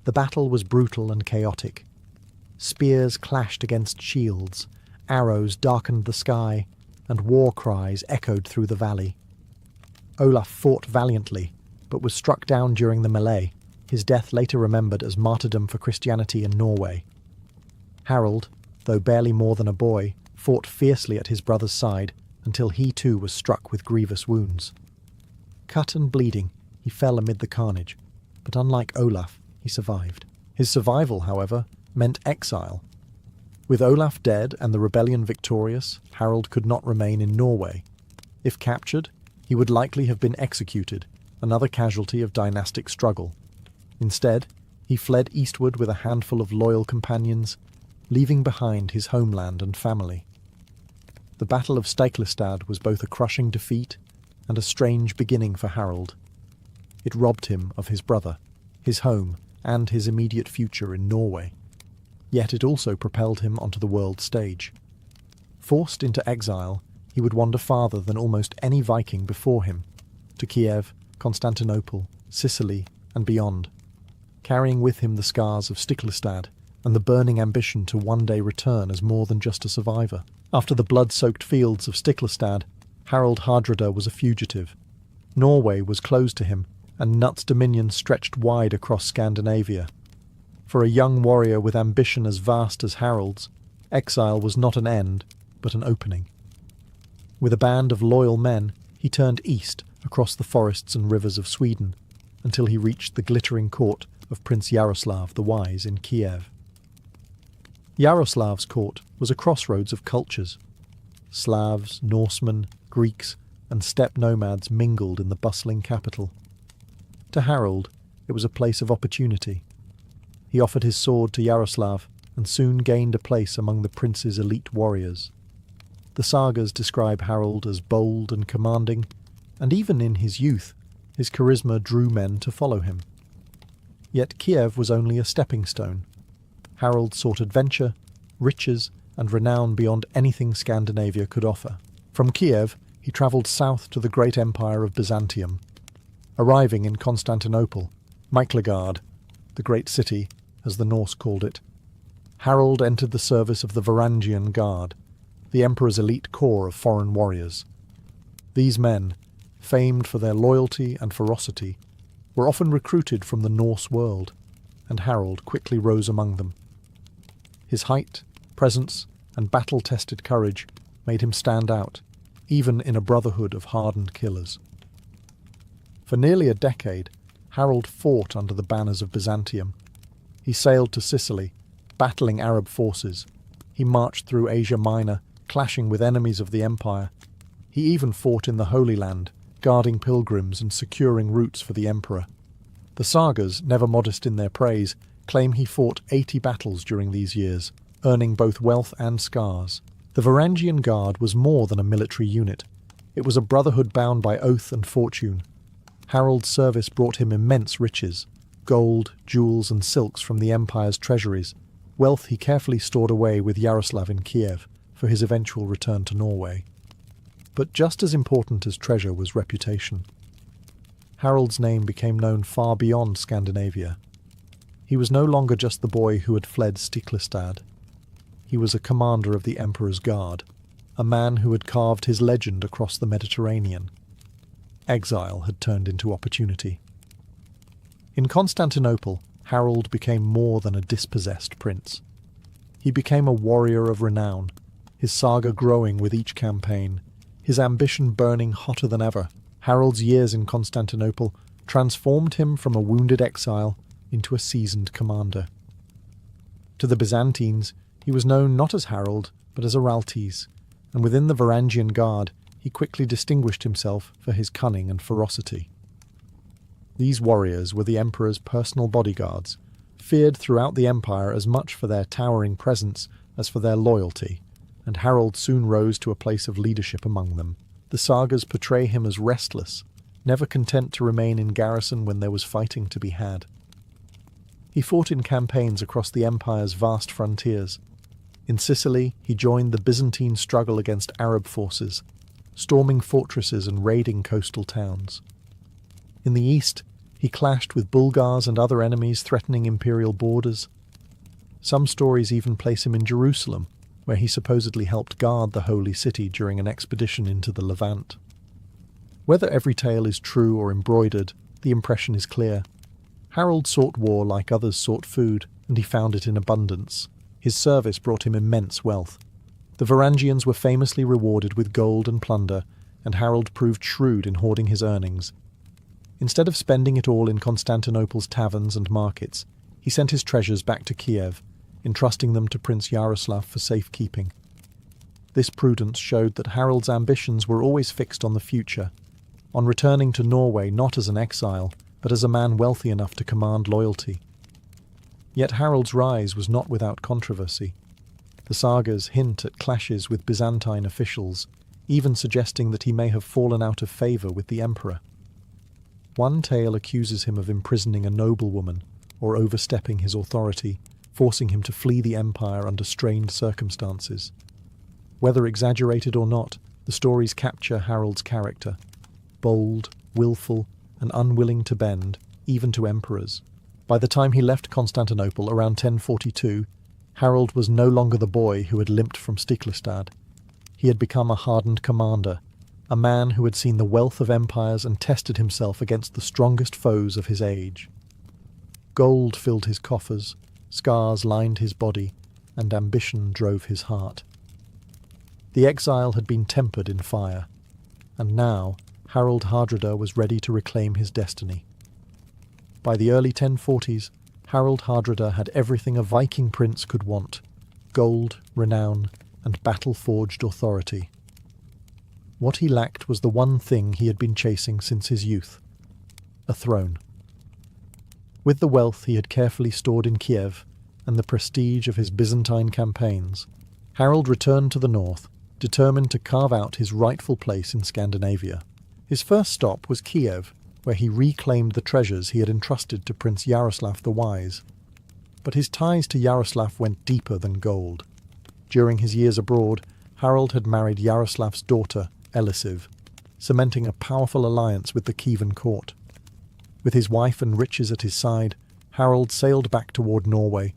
The battle was brutal and chaotic. Spears clashed against shields, arrows darkened the sky, and war cries echoed through the valley. Olaf fought valiantly, but was struck down during the melee, his death later remembered as martyrdom for Christianity in Norway. Harald, though barely more than a boy, fought fiercely at his brother's side until he too was struck with grievous wounds. Cut and bleeding, he fell amid the carnage, but unlike Olaf, he survived. His survival, however, meant exile. With Olaf dead and the rebellion victorious, Harald could not remain in Norway. If captured, he would likely have been executed, another casualty of dynastic struggle. Instead, he fled eastward with a handful of loyal companions, leaving behind his homeland and family. The Battle of Stiklestad was both a crushing defeat and a strange beginning for Harald. It robbed him of his brother, his home, and his immediate future in Norway. Yet it also propelled him onto the world stage. Forced into exile, he would wander farther than almost any Viking before him, to Kiev, Constantinople, Sicily, and beyond, carrying with him the scars of Stiklestad and the burning ambition to one day return as more than just a survivor. After the blood-soaked fields of Stiklestad, Harald Hardrada was a fugitive. Norway was closed to him, and Knut's dominion stretched wide across Scandinavia. For a young warrior with ambition as vast as Harald's, exile was not an end, but an opening. With a band of loyal men, he turned east across the forests and rivers of Sweden, until he reached the glittering court of Prince Yaroslav the Wise in Kiev. Yaroslav's court was a crossroads of cultures. Slavs, Norsemen, Greeks, and steppe nomads mingled in the bustling capital. To Harald, it was a place of opportunity. He offered his sword to Yaroslav and soon gained a place among the prince's elite warriors. The sagas describe Harald as bold and commanding, and even in his youth, his charisma drew men to follow him. Yet Kiev was only a stepping stone. Harald sought adventure, riches, and renown beyond anything Scandinavia could offer. From Kiev, he travelled south to the great empire of Byzantium. Arriving in Constantinople, Miklagard, the great city, as the Norse called it, Harald entered the service of the Varangian Guard, the emperor's elite corps of foreign warriors. These men, famed for their loyalty and ferocity, were often recruited from the Norse world, and Harald quickly rose among them. His height, presence, and battle-tested courage made him stand out, even in a brotherhood of hardened killers. For nearly a decade, Harald fought under the banners of Byzantium. He sailed to Sicily, battling Arab forces. He marched through Asia Minor, clashing with enemies of the empire. He even fought in the Holy Land, guarding pilgrims and securing routes for the emperor. The sagas, never modest in their praise, claim he fought 80 battles during these years, earning both wealth and scars. The Varangian Guard was more than a military unit. It was a brotherhood bound by oath and fortune. Harald's service brought him immense riches, gold, jewels, and silks from the empire's treasuries, wealth he carefully stored away with Yaroslav in Kiev for his eventual return to Norway. But just as important as treasure was reputation. Harald's name became known far beyond Scandinavia. He was no longer just the boy who had fled Stiklestad. He was a commander of the Emperor's Guard, a man who had carved his legend across the Mediterranean. Exile had turned into opportunity. In Constantinople, Harold became more than a dispossessed prince. He became a warrior of renown, his saga growing with each campaign, his ambition burning hotter than ever. Harold's years in Constantinople transformed him from a wounded exile into a seasoned commander. To the Byzantines, he was known not as Harold, but as Araltes, and within the Varangian Guard, he quickly distinguished himself for his cunning and ferocity. These warriors were the emperor's personal bodyguards, feared throughout the empire as much for their towering presence as for their loyalty, and Harold soon rose to a place of leadership among them. The sagas portray him as restless, never content to remain in garrison when there was fighting to be had. He fought in campaigns across the empire's vast frontiers. In Sicily, he joined the Byzantine struggle against Arab forces, storming fortresses and raiding coastal towns. In the east, he clashed with Bulgars and other enemies threatening imperial borders. Some stories even place him in Jerusalem, where he supposedly helped guard the holy city during an expedition into the Levant. Whether every tale is true or embroidered, the impression is clear. Harold sought war like others sought food, and he found it in abundance. His service brought him immense wealth. The Varangians were famously rewarded with gold and plunder, and Harold proved shrewd in hoarding his earnings. Instead of spending it all in Constantinople's taverns and markets, he sent his treasures back to Kiev, entrusting them to Prince Yaroslav for safekeeping. This prudence showed that Harold's ambitions were always fixed on the future, on returning to Norway not as an exile, but as a man wealthy enough to command loyalty. Yet Harold's rise was not without controversy. The sagas hint at clashes with Byzantine officials, even suggesting that he may have fallen out of favour with the emperor. One tale accuses him of imprisoning a noblewoman or overstepping his authority, forcing him to flee the empire under strained circumstances. Whether exaggerated or not, the stories capture Harold's character: bold, willful, and unwilling to bend, even to emperors. By the time he left Constantinople around 1042, Harold was no longer the boy who had limped from Stiklestad. He had become a hardened commander, a man who had seen the wealth of empires and tested himself against the strongest foes of his age. Gold filled his coffers, scars lined his body, and ambition drove his heart. The exile had been tempered in fire, and now Harold Hardrada was ready to reclaim his destiny. By the early 1040s, Harold Hardrada had everything a Viking prince could want: gold, renown, and battle-forged authority. What he lacked was the one thing he had been chasing since his youth: a throne. With the wealth he had carefully stored in Kiev and the prestige of his Byzantine campaigns, Harold returned to the north, determined to carve out his rightful place in Scandinavia. His first stop was Kiev, where he reclaimed the treasures he had entrusted to Prince Yaroslav the Wise. But his ties to Yaroslav went deeper than gold. During his years abroad, Harold had married Yaroslav's daughter, Elisiv, cementing a powerful alliance with the Kievan court. With his wife and riches at his side, Harold sailed back toward Norway,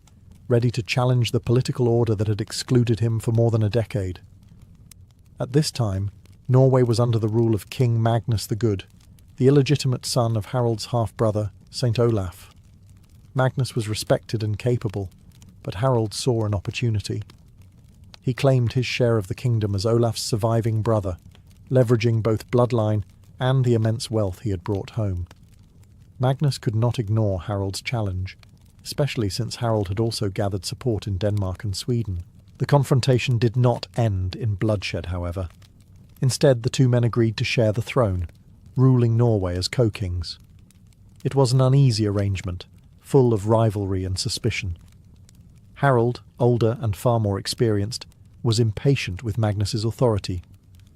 ready to challenge the political order that had excluded him for more than a decade. At this time, Norway was under the rule of King Magnus the Good, the illegitimate son of Harold's half-brother, Saint Olaf. Magnus was respected and capable, but Harold saw an opportunity. He claimed his share of the kingdom as Olaf's surviving brother, leveraging both bloodline and the immense wealth he had brought home. Magnus could not ignore Harold's challenge, especially since Harold had also gathered support in Denmark and Sweden. The confrontation did not end in bloodshed, however. Instead, the two men agreed to share the throne, ruling Norway as co-kings. It was an uneasy arrangement, full of rivalry and suspicion. Harold, older and far more experienced, was impatient with Magnus's authority,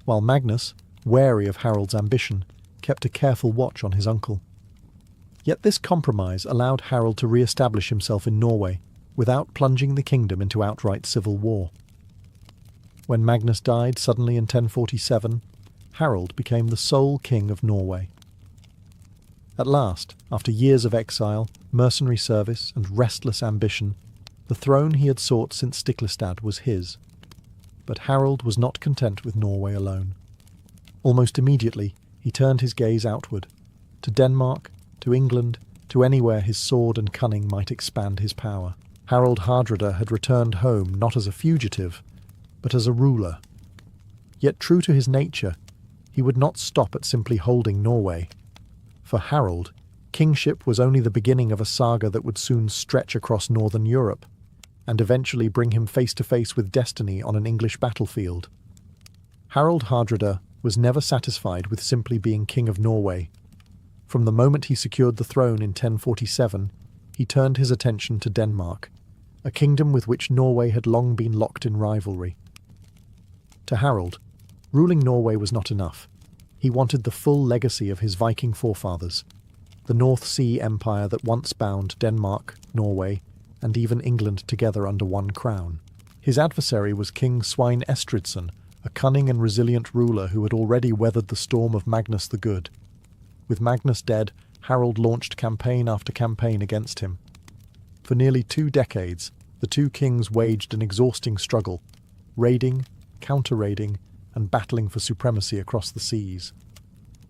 while Magnus, wary of Harold's ambition, kept a careful watch on his uncle. Yet this compromise allowed Harold to re-establish himself in Norway, without plunging the kingdom into outright civil war. When Magnus died suddenly in 1047, Harold became the sole king of Norway. At last, after years of exile, mercenary service, and restless ambition, the throne he had sought since Stiklestad was his. But Harold was not content with Norway alone. Almost immediately, he turned his gaze outward, to Denmark, to England, to anywhere his sword and cunning might expand his power. Harold Hardrada had returned home not as a fugitive, but as a ruler. Yet true to his nature, he would not stop at simply holding Norway. For Harold, kingship was only the beginning of a saga that would soon stretch across northern Europe, and eventually bring him face to face with destiny on an English battlefield. Harold Hardrada was never satisfied with simply being King of Norway. From the moment he secured the throne in 1047, he turned his attention to Denmark, a kingdom with which Norway had long been locked in rivalry. To Harold, ruling Norway was not enough. He wanted the full legacy of his Viking forefathers, the North Sea Empire that once bound Denmark, Norway, and even England together under one crown. His adversary was King Svein Estridsson, a cunning and resilient ruler who had already weathered the storm of Magnus the Good. With Magnus dead, Harold launched campaign after campaign against him. For nearly 2 decades, the two kings waged an exhausting struggle, raiding, counter-raiding, and battling for supremacy across the seas.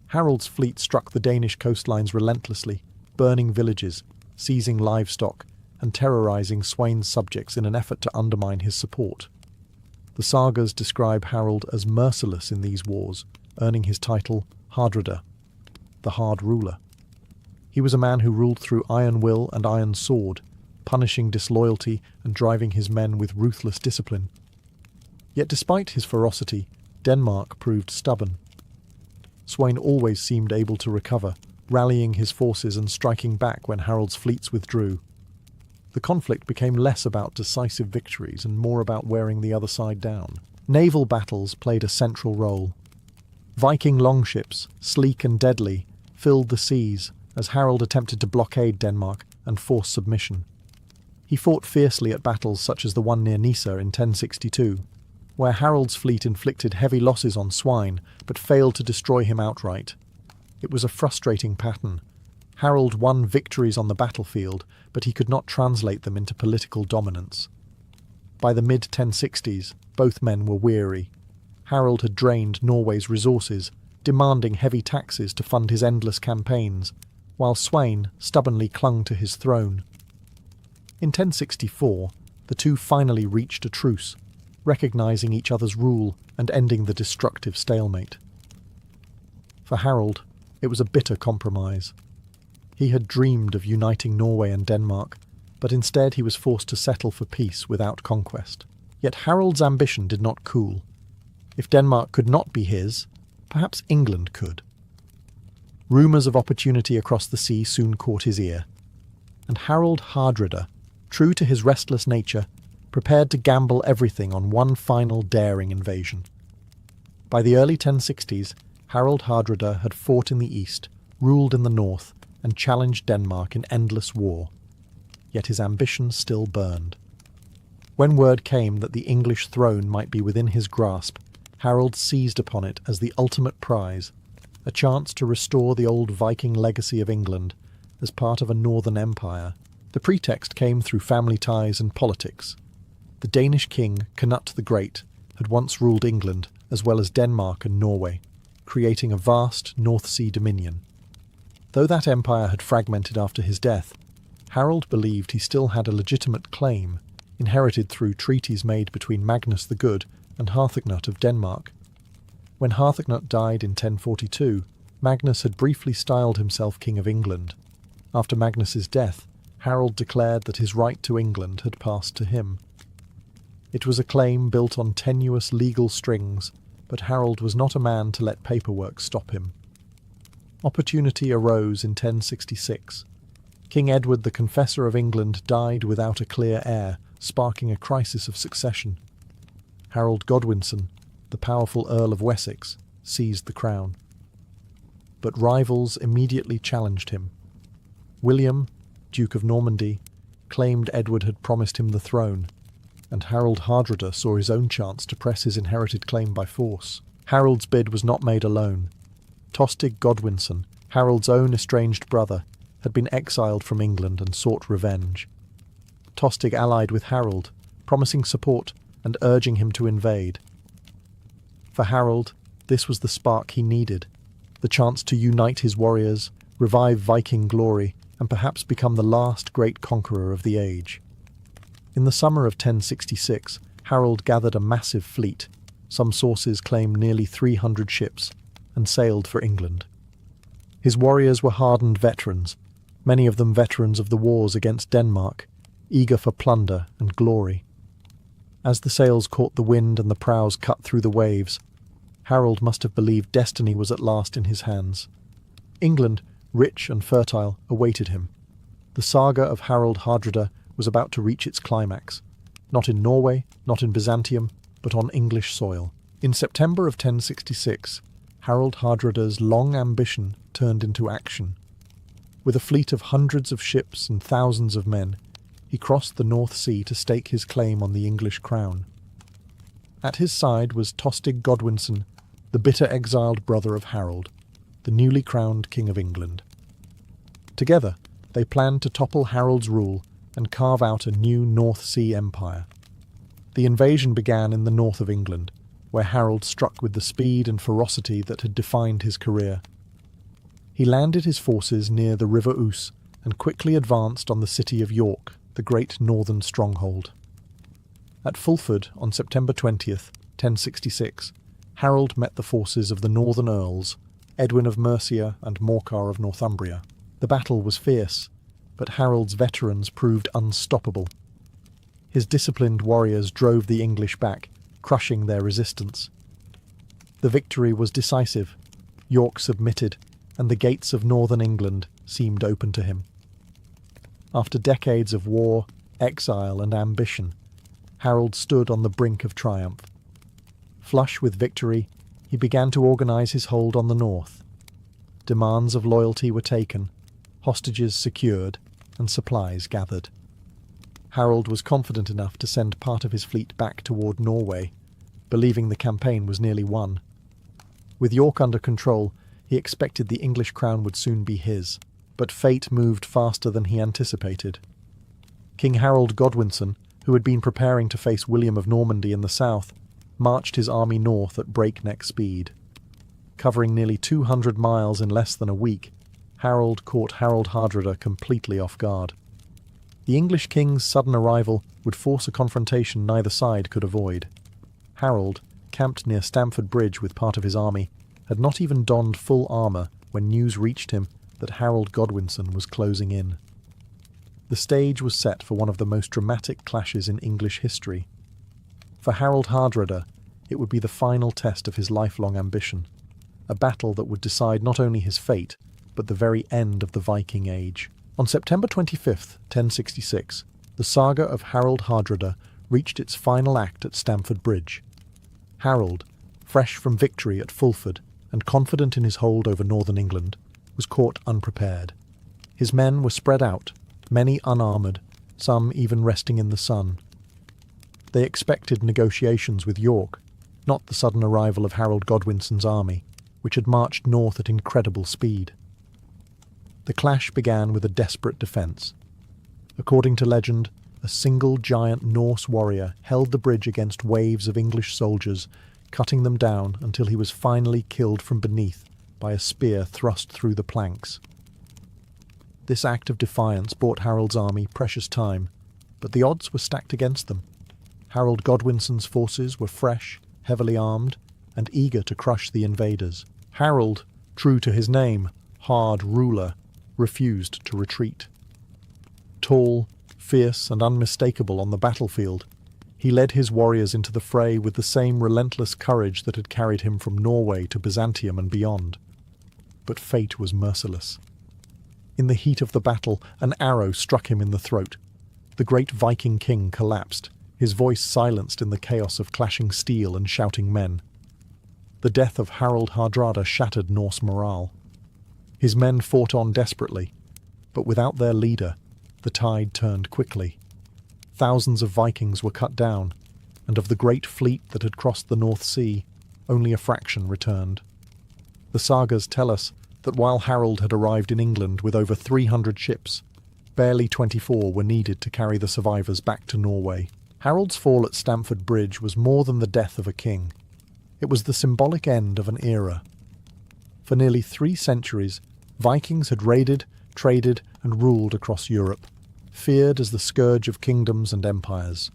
Harold's fleet struck the Danish coastlines relentlessly, burning villages, seizing livestock, and terrorizing Svein's subjects in an effort to undermine his support. The sagas describe Harold as merciless in these wars, earning his title Hardrada, the Hard Ruler. He was a man who ruled through iron will and iron sword, punishing disloyalty and driving his men with ruthless discipline. Yet despite his ferocity, Denmark proved stubborn. Svein always seemed able to recover, rallying his forces and striking back when Harold's fleets withdrew. The conflict became less about decisive victories and more about wearing the other side down. Naval battles played a central role. Viking longships, sleek and deadly, filled the seas as Harold attempted to blockade Denmark and force submission. He fought fiercely at battles such as the one near Nisa in 1062, where Harold's fleet inflicted heavy losses on Svein but failed to destroy him outright. It was a frustrating pattern. Harold won victories on the battlefield, but he could not translate them into political dominance. By the mid-1060s, both men were weary. Harold had drained Norway's resources, demanding heavy taxes to fund his endless campaigns, while Svein stubbornly clung to his throne. In 1064, the two finally reached a truce, recognizing each other's rule and ending the destructive stalemate. For Harold, it was a bitter compromise. He had dreamed of uniting Norway and Denmark, but instead he was forced to settle for peace without conquest. Yet Harold's ambition did not cool. If Denmark could not be his, perhaps England could. Rumours of opportunity across the sea soon caught his ear, and Harold Hardrada, true to his restless nature, prepared to gamble everything on one final daring invasion. By the early 1060s, Harold Hardrada had fought in the east, ruled in the north, and challenged Denmark in endless war. Yet his ambition still burned. When word came that the English throne might be within his grasp, Harold seized upon it as the ultimate prize, a chance to restore the old Viking legacy of England as part of a northern empire. The pretext came through family ties and politics. The Danish king, Canute the Great, had once ruled England as well as Denmark and Norway, creating a vast North Sea dominion. Though that empire had fragmented after his death, Harold believed he still had a legitimate claim, inherited through treaties made between Magnus the Good and Harthacnut of Denmark. When Harthacnut died in 1042, Magnus had briefly styled himself King of England. After Magnus's death, Harold declared that his right to England had passed to him. It was a claim built on tenuous legal strings, but Harold was not a man to let paperwork stop him. Opportunity arose in 1066. King Edward the Confessor of England died without a clear heir, sparking a crisis of succession. Harold Godwinson, the powerful Earl of Wessex, seized the crown. But rivals immediately challenged him. William, Duke of Normandy, claimed Edward had promised him the throne, and Harold Hardrada saw his own chance to press his inherited claim by force. Harold's bid was not made alone. Tostig Godwinson, Harold's own estranged brother, had been exiled from England and sought revenge. Tostig allied with Harold, promising support and urging him to invade. For Harold, this was the spark he needed, the chance to unite his warriors, revive Viking glory, and perhaps become the last great conqueror of the age. In the summer of 1066, Harold gathered a massive fleet, some sources claim nearly 300 ships, and sailed for England. His warriors were hardened veterans, many of them veterans of the wars against Denmark, eager for plunder and glory. As the sails caught the wind and the prows cut through the waves, Harold must have believed destiny was at last in his hands. England, rich and fertile, awaited him. The saga of Harold Hardrada was about to reach its climax, not in Norway, not in Byzantium, but on English soil. In September of 1066, Harold Hardrada's long ambition turned into action. With a fleet of hundreds of ships and thousands of men, he crossed the North Sea to stake his claim on the English crown. At his side was Tostig Godwinson, the bitter exiled brother of Harold, the newly crowned King of England. Together, they planned to topple Harold's rule and carve out a new North Sea empire. The invasion began in the north of England, where Harold struck with the speed and ferocity that had defined his career. He landed his forces near the River Ouse and quickly advanced on the city of York, the great northern stronghold. At Fulford on September 20th, 1066, Harold met the forces of the northern earls, Edwin of Mercia and Morcar of Northumbria. The battle was fierce, but Harold's veterans proved unstoppable. His disciplined warriors drove the English back, crushing their resistance. The victory was decisive. York submitted, and the gates of northern England seemed open to him. After decades of war, exile, and ambition, Harold stood on the brink of triumph. Flush with victory, he began to organize his hold on the north. Demands of loyalty were taken, hostages secured, and supplies gathered. Harold was confident enough to send part of his fleet back toward Norway, believing the campaign was nearly won. With York under control, he expected the English crown would soon be his, but fate moved faster than he anticipated. King Harold Godwinson, who had been preparing to face William of Normandy in the south, marched his army north at breakneck speed. Covering nearly 200 miles in less than a week, Harold caught Harold Hardrada completely off guard. The English king's sudden arrival would force a confrontation neither side could avoid. Harold, camped near Stamford Bridge with part of his army, had not even donned full armour when news reached him that Harold Godwinson was closing in. The stage was set for one of the most dramatic clashes in English history. For Harold Hardrada, it would be the final test of his lifelong ambition, a battle that would decide not only his fate, but the very end of the Viking Age. On September 25th, 1066, the saga of Harold Hardrada reached its final act at Stamford Bridge. Harold, fresh from victory at Fulford and confident in his hold over northern England, was caught unprepared. His men were spread out, many unarmoured, some even resting in the sun. They expected negotiations with York, not the sudden arrival of Harold Godwinson's army, which had marched north at incredible speed. The clash began with a desperate defence. According to legend, a single giant Norse warrior held the bridge against waves of English soldiers, cutting them down until he was finally killed from beneath by a spear thrust through the planks. This act of defiance bought Harold's army precious time, but the odds were stacked against them. Harold Godwinson's forces were fresh, heavily armed, and eager to crush the invaders. Harold, true to his name, hard ruler, refused to retreat. Tall, fierce, and unmistakable on the battlefield, he led his warriors into the fray with the same relentless courage that had carried him from Norway to Byzantium and beyond. But fate was merciless. In the heat of the battle, an arrow struck him in the throat. The great Viking king collapsed, his voice silenced in the chaos of clashing steel and shouting men. The death of Harold Hardrada shattered Norse morale. His men fought on desperately, but without their leader, the tide turned quickly. Thousands of Vikings were cut down, and of the great fleet that had crossed the North Sea, only a fraction returned. The sagas tell us that while Harold had arrived in England with over 300 ships, barely 24 were needed to carry the survivors back to Norway. Harold's fall at Stamford Bridge was more than the death of a king. It was the symbolic end of an era. For nearly 3 centuries, Vikings had raided, traded, and ruled across Europe, feared as the scourge of kingdoms and empires.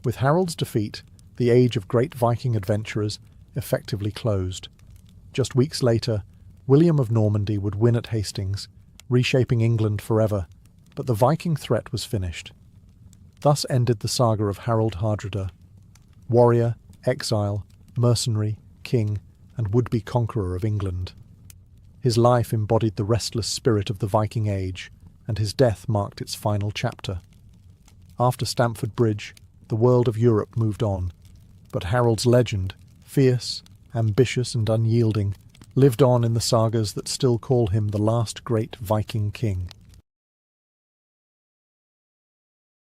With Harold's defeat, the age of great Viking adventurers effectively closed. Just weeks later, William of Normandy would win at Hastings, reshaping England forever, but the Viking threat was finished. Thus ended the saga of Harold Hardrada, warrior, exile, mercenary, king, and would-be conqueror of England. His life embodied the restless spirit of the Viking Age, and his death marked its final chapter. After Stamford Bridge, the world of Europe moved on, but Harold's legend, fierce, ambitious and unyielding, lived on in the sagas that still call him the last great Viking king.